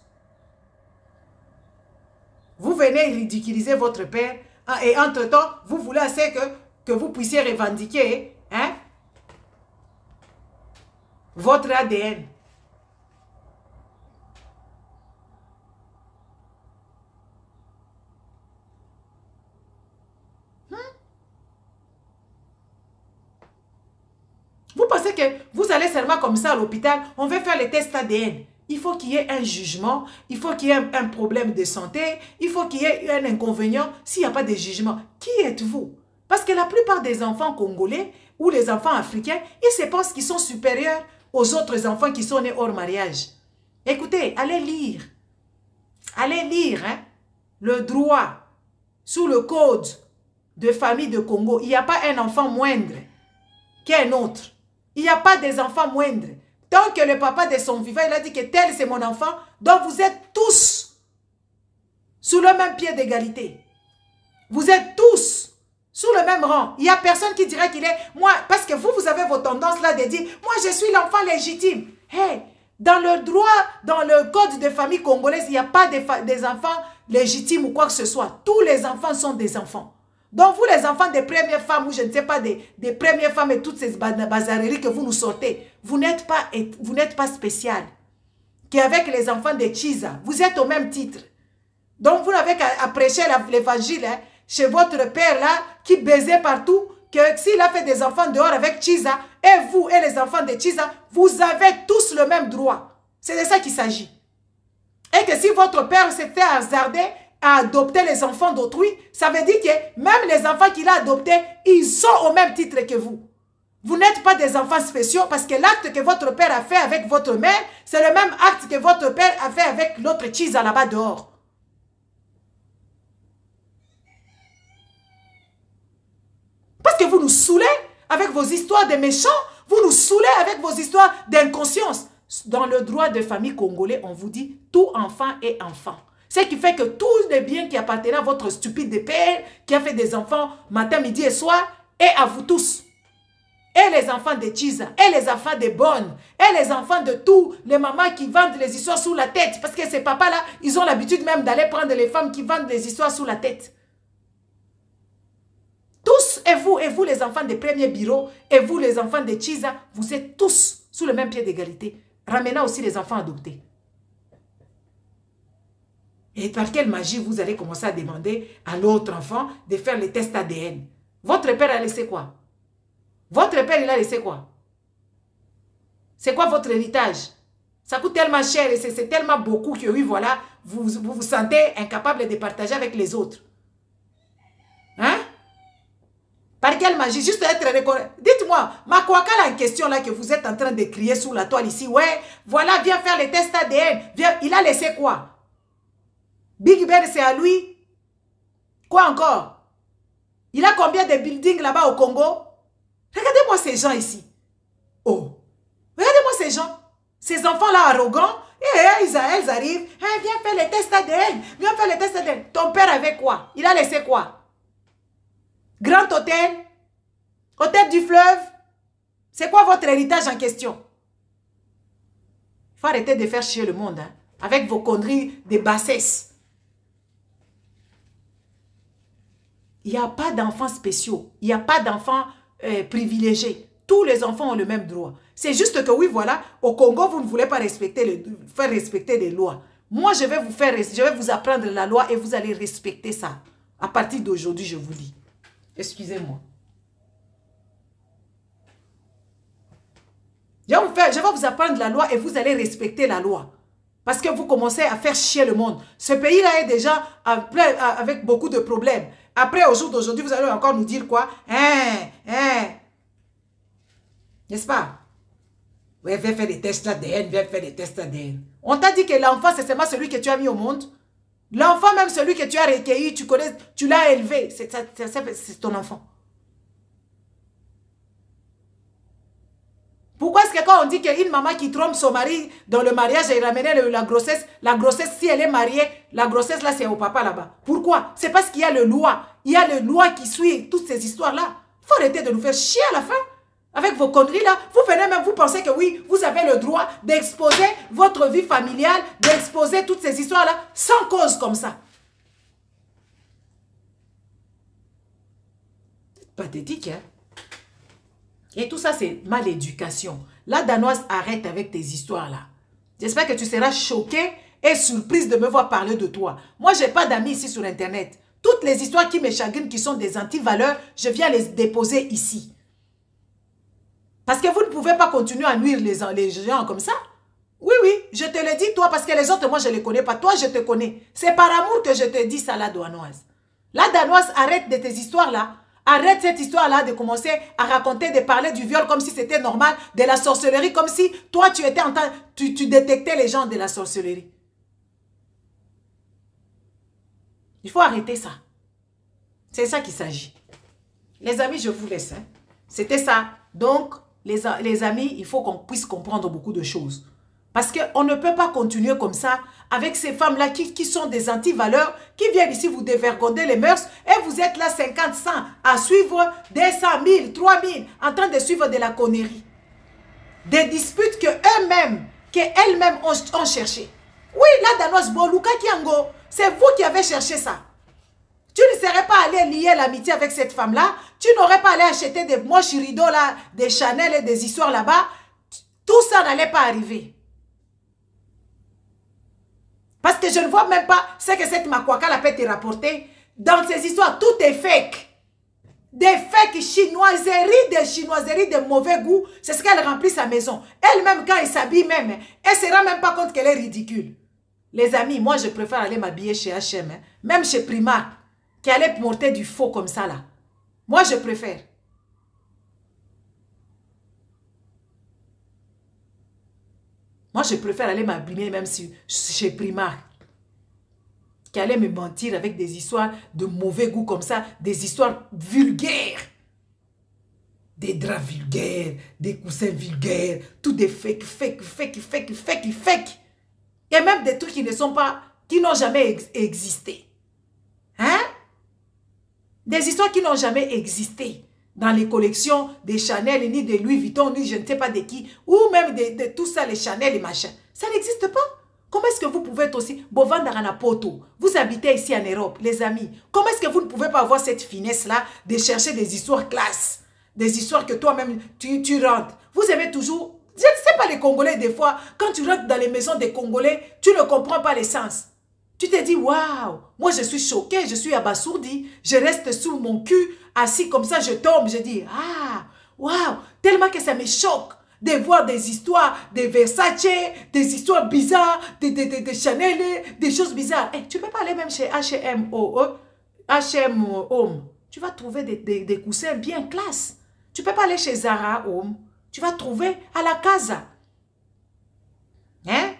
Vous venez ridiculiser votre père. Et entre-temps, vous voulez assez que vous puissiez revendiquer hein, votre ADN. Vous pensez que vous allez seulement comme ça à l'hôpital, on va faire les tests ADN. Il faut qu'il y ait un jugement, il faut qu'il y ait un problème de santé, il faut qu'il y ait un inconvénient. S'il n'y a pas de jugement, qui êtes-vous? Parce que la plupart des enfants congolais ou les enfants africains, ils se pensent qu'ils sont supérieurs aux autres enfants qui sont nés hors mariage. Écoutez, allez lire. Allez lire hein, le droit sous le code de famille de Congo. Il n'y a pas un enfant moindre qu'un autre. Il n'y a pas des enfants moindres. Tant que le papa de son vivant, il a dit que tel c'est mon enfant, donc vous êtes tous sous le même pied d'égalité. Vous êtes tous sous le même rang. Il n'y a personne qui dirait qu'il est... Moi, parce que vous avez vos tendances là de dire, moi je suis l'enfant légitime. Hey, dans le droit, dans le code de famille congolaise, il n'y a pas des enfants légitimes ou quoi que ce soit. Tous les enfants sont des enfants. Donc vous les enfants des premières femmes, ou je ne sais pas, des premières femmes et toutes ces bazareries que vous nous sortez, vous n'êtes pas spécial. Qu'avec les enfants de Chiza, vous êtes au même titre. Donc vous n'avez qu'à prêcher l'évangile hein, chez votre père là, qui baisait partout, que s'il a fait des enfants dehors avec Chiza, et vous et les enfants de Chiza, vous avez tous le même droit. C'est de ça qu'il s'agit. Et que si votre père s'était hasardé à adopter les enfants d'autrui, ça veut dire que même les enfants qu'il a adoptés, ils sont au même titre que vous. Vous n'êtes pas des enfants spéciaux parce que l'acte que votre père a fait avec votre mère, c'est le même acte que votre père a fait avec l'autre Chiza là-bas dehors. Parce que vous nous saoulez avec vos histoires de méchants, vous nous saoulez avec vos histoires d'inconscience. Dans le droit de famille congolais, on vous dit tout enfant est enfant. Ce qui fait que tous les biens qui appartenaient à votre stupide père, qui a fait des enfants matin, midi et soir, est à vous tous. Et les enfants de Chiza, et les enfants de Bonne, et les enfants de tous les mamans qui vendent les histoires sous la tête. Parce que ces papas-là, ils ont l'habitude même d'aller prendre les femmes qui vendent les histoires sous la tête. Tous, et vous les enfants des premiers bureaux, et vous les enfants de Chiza, vous êtes tous sous le même pied d'égalité. Ramenant aussi les enfants adoptés. Et par quelle magie vous allez commencer à demander à l'autre enfant de faire les tests ADN? Votre père a laissé quoi? Votre père, il a laissé quoi? C'est quoi votre héritage? Ça coûte tellement cher et c'est tellement beaucoup que oui, voilà, vous sentez incapable de partager avec les autres. Hein? Par quelle magie? Juste être reconnaissant. Dites-moi, Makwakala en question là que vous êtes en train de crier sous la toile ici. Ouais, voilà, viens faire les tests ADN. Viens. Il a laissé quoi? Big Ben, c'est à lui. Quoi encore? Il a combien de buildings là-bas au Congo? Regardez-moi ces gens ici. Oh, regardez-moi ces gens. Ces enfants-là arrogants. Ils arrivent. Hey, viens faire les tests ADN. Viens faire les tests ADN. Ton père avait quoi? Il a laissé quoi? Grand hôtel? Hôtel du fleuve? C'est quoi votre héritage en question? Il faut arrêter de faire chier le monde. Hein, avec vos conneries de bassesse. Il n'y a pas d'enfants spéciaux. Il n'y a pas d'enfants privilégiés. Tous les enfants ont le même droit. C'est juste que oui, voilà, au Congo, vous ne voulez pas faire respecter les lois. Moi, je vais vous apprendre la loi et vous allez respecter ça. À partir d'aujourd'hui, je vous dis. Excusez-moi. Je vais vous apprendre la loi et vous allez respecter la loi. Parce que vous commencez à faire chier le monde. Ce pays-là est déjà avec beaucoup de problèmes. Après, au jour d'aujourd'hui, vous allez encore nous dire quoi? N'est-ce pas? Ouais, viens faire des tests ADN, viens faire des tests ADN. On t'a dit que l'enfant, c'est seulement celui que tu as mis au monde. L'enfant, même celui que tu as recueilli, tu connais, tu l'as élevé. C'est ton enfant. Pourquoi est-ce que quand on dit qu'une maman qui trompe son mari dans le mariage et ramener la grossesse, si elle est mariée, la grossesse là c'est au papa là-bas. Pourquoi? C'est parce qu'il y a le loi. Il y a le loi qui suit toutes ces histoires-là. Il faut arrêter de nous faire chier à la fin. Avec vos conneries là, vous venez même, vous pensez que oui, vous avez le droit d'exposer votre vie familiale, d'exposer toutes ces histoires-là, sans cause comme ça. C'est pathétique, hein? Et tout ça, c'est mal éducation. La Danoise, arrête avec tes histoires-là. J'espère que tu seras choquée et surprise de me voir parler de toi. Moi, je n'ai pas d'amis ici sur Internet. Toutes les histoires qui me chagrinent, qui sont des anti-valeurs, je viens les déposer ici. Parce que vous ne pouvez pas continuer à nuire les gens comme ça. Oui, oui, je te le dis, toi, parce que les autres, moi, je ne les connais pas. Toi, je te connais. C'est par amour que je te dis ça, la Danoise. La Danoise, arrête de tes histoires-là. Arrête cette histoire-là de commencer à raconter, de parler du viol comme si c'était normal, de la sorcellerie, comme si toi, tu étais en train, tu détectais les gens de la sorcellerie. Il faut arrêter ça. C'est ça qu'il s'agit. Les amis, je vous laisse. Hein. C'était ça. Donc, les amis, il faut qu'on puisse comprendre beaucoup de choses. Parce qu'on ne peut pas continuer comme ça avec ces femmes-là qui sont des anti-valeurs, qui viennent ici vous dévergonder les mœurs et vous êtes là 50, 100 à suivre des 100 000, 3 000 en train de suivre de la connerie. Des disputes qu'elles-mêmes ont cherché. Oui, la Danoise Boluka Kiango, c'est vous qui avez cherché ça. Tu ne serais pas allé lier l'amitié avec cette femme-là. Tu n'aurais pas allé acheter des moches rideaux là, des Chanel et des histoires là-bas. Tout ça n'allait pas arriver. Parce que je ne vois même pas ce que cette Makwaka peut te rapporter. Dans ces histoires, tout est fake. Des fakes chinoiseries de mauvais goût. C'est ce qu'elle remplit sa maison. Elle-même, quand elle s'habille même, elle ne se rend même pas compte qu'elle est ridicule. Les amis, moi, je préfère aller m'habiller chez H&M. Hein. Même chez Primark, qui allait porter du faux comme ça, là. Moi, je préfère. Moi, je préfère aller m'abîmer même chez Primark. Qui allait me mentir avec des histoires de mauvais goût comme ça, des histoires vulgaires. Des draps vulgaires, des coussins vulgaires, tout des fake. Et même des trucs qui ne sont pas, qui n'ont jamais existé. Hein? Des histoires qui n'ont jamais existé. Dans les collections des Chanel, ni de Louis Vuitton, ni je ne sais pas de qui, ou même de tout ça, les Chanel et machin. Ça n'existe pas. Comment est-ce que vous pouvez être aussi Bovandaranapoto? Vous habitez ici en Europe, les amis. Comment est-ce que vous ne pouvez pas avoir cette finesse-là de chercher des histoires classe? Des histoires que toi-même, tu rentres. Vous aimez toujours... Je ne sais pas les Congolais, des fois, quand tu rentres dans les maisons des Congolais, tu ne comprends pas l'essence. Tu te dis, waouh, moi je suis choquée, je suis abasourdie. Je reste sous mon cul, assis comme ça, je tombe. Je dis, ah, waouh, tellement que ça me choque de voir des histoires, des Versace, des histoires bizarres, des Chanel, des choses bizarres. Hey, tu ne peux pas aller même chez H&M Home. Tu vas trouver des coussins bien classe. Tu ne peux pas aller chez Zara Home. Tu vas trouver à la Casa. Hein?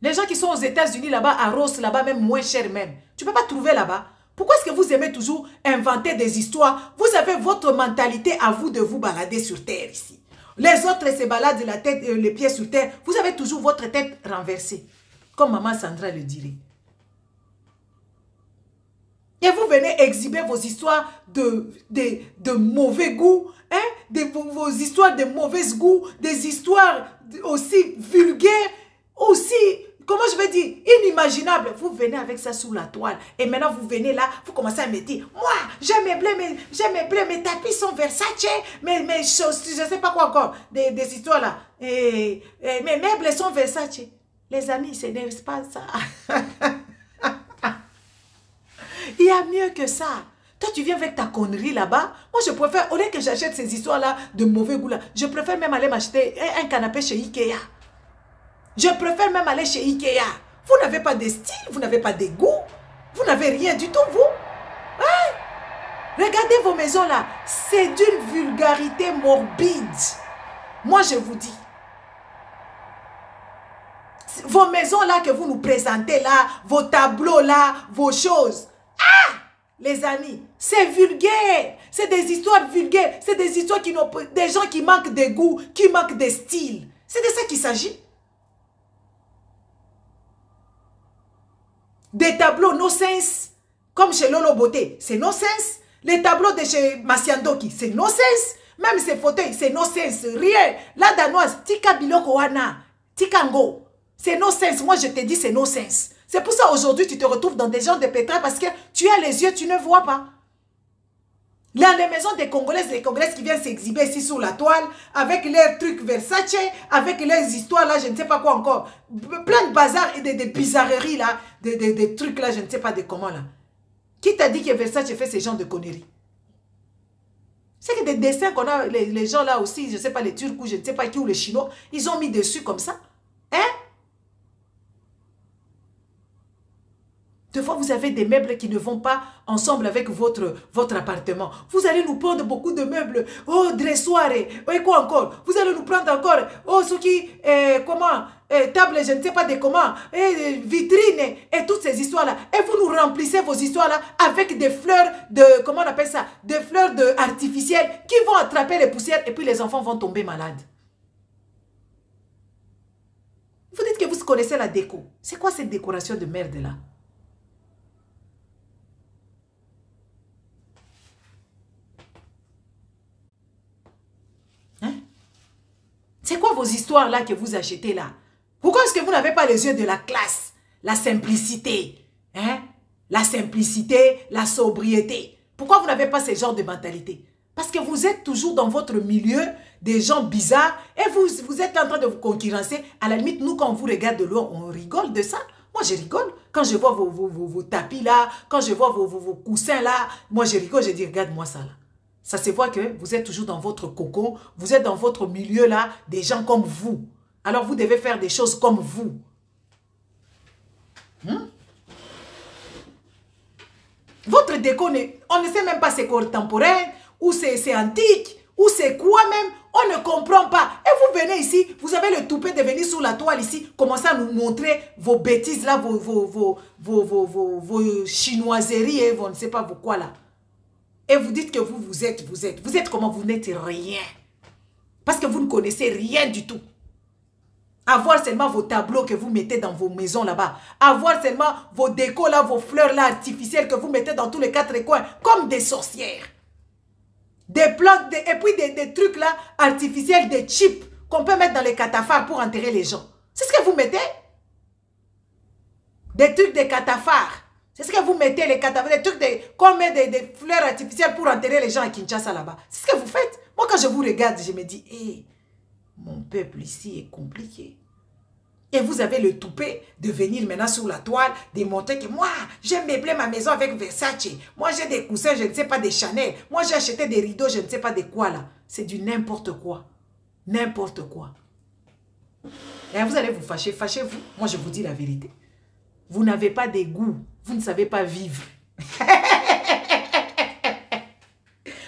Les gens qui sont aux États-Unis là-bas, à Ross, là-bas, même moins cher même. Tu ne peux pas trouver là-bas. Pourquoi est-ce que vous aimez toujours inventer des histoires? Vous avez votre mentalité à vous de vous balader sur terre ici. Les autres se baladent la tête, les pieds sur terre. Vous avez toujours votre tête renversée. Comme maman Sandra le dirait. Et vous venez exhiber vos histoires de mauvais goût, hein? Vos histoires de mauvais goût, des histoires aussi vulgaires, aussi, comment je vais dire, inimaginables. Vous venez avec ça sous la toile. Et maintenant, vous venez là, vous commencez à me dire, moi, j'ai mes blés, mes tapis sont Versace, mes choses, je ne sais pas quoi encore, des histoires là. Et mes meubles sont Versace. Les amis, ce n'est pas ça. Il y a mieux que ça. Toi, tu viens avec ta connerie là-bas. Moi, je préfère, au lieu que j'achète ces histoires-là de mauvais goût là, je préfère même aller m'acheter un canapé chez Ikea. Je préfère même aller chez Ikea. Vous n'avez pas de style, vous n'avez pas de goût. Vous n'avez rien du tout, vous. Hein? Regardez vos maisons là. C'est d'une vulgarité morbide. Moi, je vous dis. Vos maisons là que vous nous présentez là, vos tableaux là, vos choses. Ah! Les amis, c'est vulgaire. C'est des histoires vulgaires. C'est des histoires qui n'ont pas... Des gens qui manquent de goût, qui manquent de style. C'est de ça qu'il s'agit. Des tableaux no sense, comme chez Lolo Beauté, c'est no sense. Les tableaux de chez Masiandoki, c'est no sense. Même ces fauteuils, c'est no sense. Rien. La danoise, Tika Biloko Wana, Tikango. C'est no sense. Moi, je te dis, c'est no sense. C'est pour ça, aujourd'hui, tu te retrouves dans des gens de pétrole parce que tu as les yeux, tu ne vois pas. Là, les maisons des Congolaises, les Congolaises qui viennent s'exhiber ici sur la toile, avec leurs trucs Versace, avec leurs histoires là, je ne sais pas quoi encore. Plein de bazar et des bizarreries là, des trucs là, je ne sais pas de comment là. Qui t'a dit que Versace fait ces genres de conneries? C'est que des dessins qu'on a, les gens là aussi, je ne sais pas, les Turcs ou je ne sais pas qui, ou les Chinois, ils ont mis dessus comme ça. Hein? Des fois, vous avez des meubles qui ne vont pas ensemble avec votre appartement. Vous allez nous prendre beaucoup de meubles. Oh, dressoir, et quoi encore? Vous allez nous prendre encore, oh, ce qui, comment, table, je ne sais pas de comment, vitrine, et toutes ces histoires-là. Et vous nous remplissez vos histoires-là avec des fleurs de, comment on appelle ça? Des fleurs artificielles qui vont attraper les poussières et puis les enfants vont tomber malades. Vous dites que vous connaissez la déco. C'est quoi cette décoration de merde-là? Hein? C'est quoi vos histoires-là que vous achetez là? Pourquoi est-ce que vous n'avez pas les yeux de la classe? La simplicité. Hein? La simplicité, la sobriété. Pourquoi vous n'avez pas ce genre de mentalité? Parce que vous êtes toujours dans votre milieu des gens bizarres et vous êtes en train de vous concurrencer. À la limite, nous, quand on vous regarde de loin, on rigole de ça. Moi, je rigole. Quand je vois vos tapis là, quand je vois vos coussins là, moi, je rigole, je dis, regarde-moi ça là. Ça se voit que vous êtes toujours dans votre cocon, vous êtes dans votre milieu là, des gens comme vous. Alors, vous devez faire des choses comme vous. Votre déco, on ne sait même pas c'est contemporain, ou c'est antique, ou c'est quoi même, on ne comprend pas. Et vous venez ici, vous avez le toupet de venir sur la toile ici, commencer à nous montrer vos bêtises là, vos chinoiseries et vos ne sais pas vos quoi là. Et vous dites que vous êtes comment? Vous n'êtes rien. Parce que vous ne connaissez rien du tout. Avoir seulement vos tableaux que vous mettez dans vos maisons là-bas. Avoir seulement vos décos là, vos fleurs là artificielles que vous mettez dans tous les quatre coins, comme des sorcières. Des plantes, et puis des trucs là artificiels, des chips qu'on peut mettre dans les cataphares pour enterrer les gens. C'est ce que vous mettez? Des trucs de cataphares. C'est ce que vous mettez, les cataphares, des trucs qu'on met des fleurs artificielles pour enterrer les gens à Kinshasa là-bas. C'est ce que vous faites. Moi, quand je vous regarde, je me dis, hé, mon peuple ici est compliqué. Et vous avez le toupet de venir maintenant sur la toile, de montrer que moi, j'ai meublé ma maison avec Versace. Moi, j'ai des coussins, je ne sais pas, des Chanel. Moi, j'ai acheté des rideaux, je ne sais pas de quoi là. C'est du n'importe quoi. N'importe quoi. Et vous allez vous fâcher. Fâchez-vous. Moi, je vous dis la vérité. Vous n'avez pas de goût. Vous ne savez pas vivre.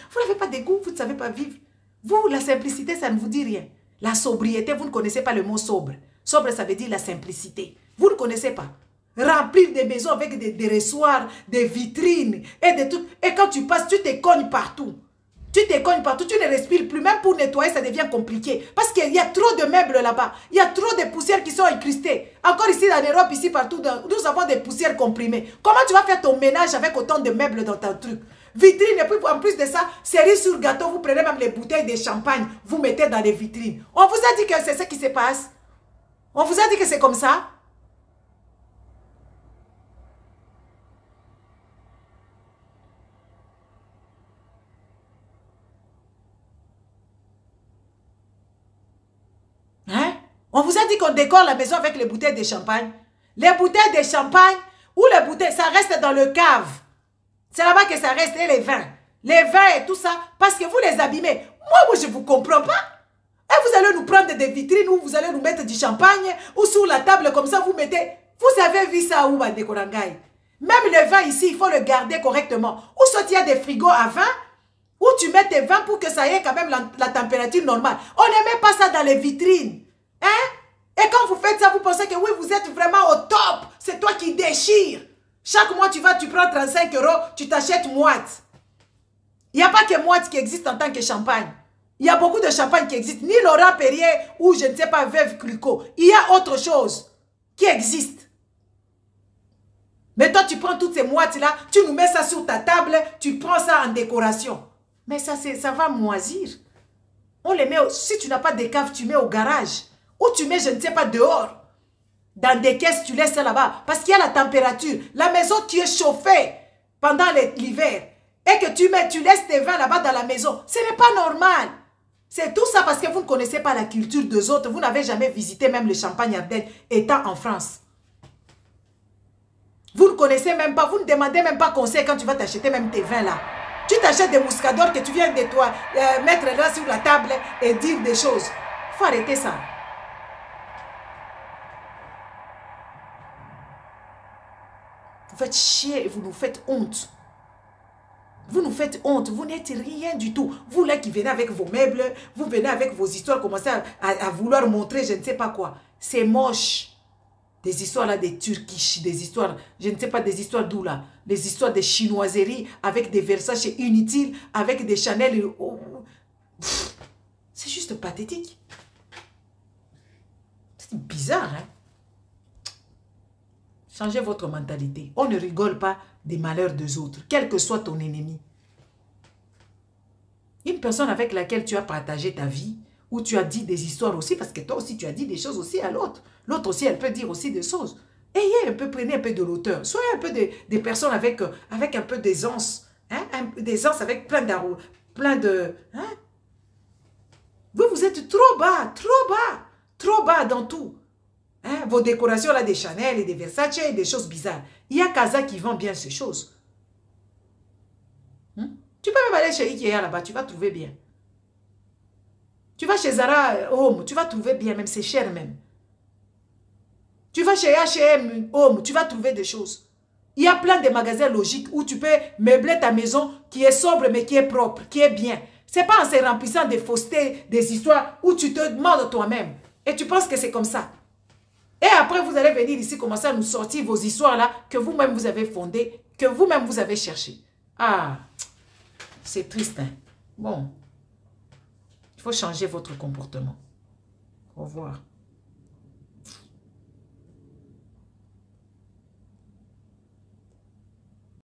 Vous n'avez pas de goût, vous ne savez pas vivre. Vous, la simplicité, ça ne vous dit rien. La sobriété, vous ne connaissez pas le mot sobre. Sobre, ça veut dire la simplicité. Vous ne connaissez pas. Remplir des maisons avec des ressoirs, des vitrines et des trucs. Et quand tu passes, tu te cognes partout. Tu te cognes partout, tu ne respires plus. Même pour nettoyer, ça devient compliqué. Parce qu'il y a trop de meubles là-bas. Il y a trop de poussières qui sont incrustées. Encore ici, en Europe, ici, partout, nous avons des poussières comprimées. Comment tu vas faire ton ménage avec autant de meubles dans ton truc? Vitrine, et puis en plus de ça, cerise sur gâteau, vous prenez même les bouteilles de champagne, vous mettez dans les vitrines. On vous a dit que c'est ce qui se passe. On vous a dit que c'est comme ça. Hein? On vous a dit qu'on décore la maison avec les bouteilles de champagne. Les bouteilles de champagne ou les bouteilles, ça reste dans le cave. C'est là-bas que ça reste, et les vins. Les vins et tout ça, parce que vous les abîmez. Moi, je ne vous comprends pas. Et vous allez nous prendre des vitrines où vous allez nous mettre du champagne ou sur la table comme ça, vous mettez... Vous avez vu ça où, Bandekorangai? Même le vin ici, il faut le garder correctement. Ou soit il y a des frigos à vin, ou tu mets tes vins pour que ça ait quand même la température normale. On ne met pas ça dans les vitrines. Hein? Et quand vous faites ça, vous pensez que oui, vous êtes vraiment au top. C'est toi qui déchires. Chaque mois, tu prends 35 €, tu t'achètes moite. Il n'y a pas que moite qui existe en tant que champagne. Il y a beaucoup de champagne qui existe. Ni Laurent Perrier ou je ne sais pas, Veuve Clicquot. Il y a autre chose qui existe. Mais toi, tu prends toutes ces moites-là, tu nous mets ça sur ta table, tu prends ça en décoration. Mais ça va moisir. On les met, si tu n'as pas de cave, tu mets au garage. Ou tu mets, je ne sais pas, dehors. Dans des caisses, tu laisses ça là-bas. Parce qu'il y a la température. La maison, tu es chauffée pendant l'hiver. Et que tu laisses tes vins là-bas dans la maison. Ce n'est pas normal. C'est tout ça parce que vous ne connaissez pas la culture des autres. Vous n'avez jamais visité même le Champagne-Ardenne étant en France. Vous ne connaissez même pas. Vous ne demandez même pas conseil quand tu vas t'acheter même tes vins là. Tu t'achètes des mouscadors que tu viens de toi mettre là sur la table et dire des choses. Il faut arrêter ça. faites chier et vous nous faites honte. Vous nous faites honte, vous n'êtes rien du tout. Vous là qui venez avec vos meubles, vous venez avec vos histoires, commencez à vouloir montrer je ne sais pas quoi. C'est moche. Des histoires là, des Turkish, des histoires, je ne sais pas, des histoires d'où là. Des histoires de chinoiseries avec des Versace inutiles, avec des Chanel. Oh. C'est juste pathétique. C'est bizarre, hein. Changez votre mentalité. On ne rigole pas des malheurs des autres, quel que soit ton ennemi. Une personne avec laquelle tu as partagé ta vie, où tu as dit des histoires aussi, parce que toi aussi tu as dit des choses aussi à l'autre. L'autre aussi, elle peut dire aussi des choses. Ayez un peu, prenez un peu de l'auteur. Soyez un peu des personnes avec un peu d'aisance. Hein? D'aisance avec plein d'arômes, plein de... Hein? Vous êtes trop bas dans tout. Hein? Vos décorations là, des Chanel et des Versace et des choses bizarres. Il y a Casa qui vend bien ces choses. Tu peux même aller chez Ikea là-bas, tu vas trouver bien. Tu vas chez Zara Home, tu vas trouver bien, même c'est cher même. Tu vas chez H&M Home, tu vas trouver des choses. Il y a plein de magasins logiques où tu peux meubler ta maison qui est sobre mais qui est propre, qui est bien. C'est pas en se remplissant des faussetés, des histoires où tu te demandes toi-même. Et tu penses que c'est comme ça. Et après, vous allez venir ici commencer à nous sortir vos histoires là que vous-même vous avez fondées, que vous-même vous avez cherchées. Ah, c'est triste, hein. Bon, il faut changer votre comportement. Au revoir.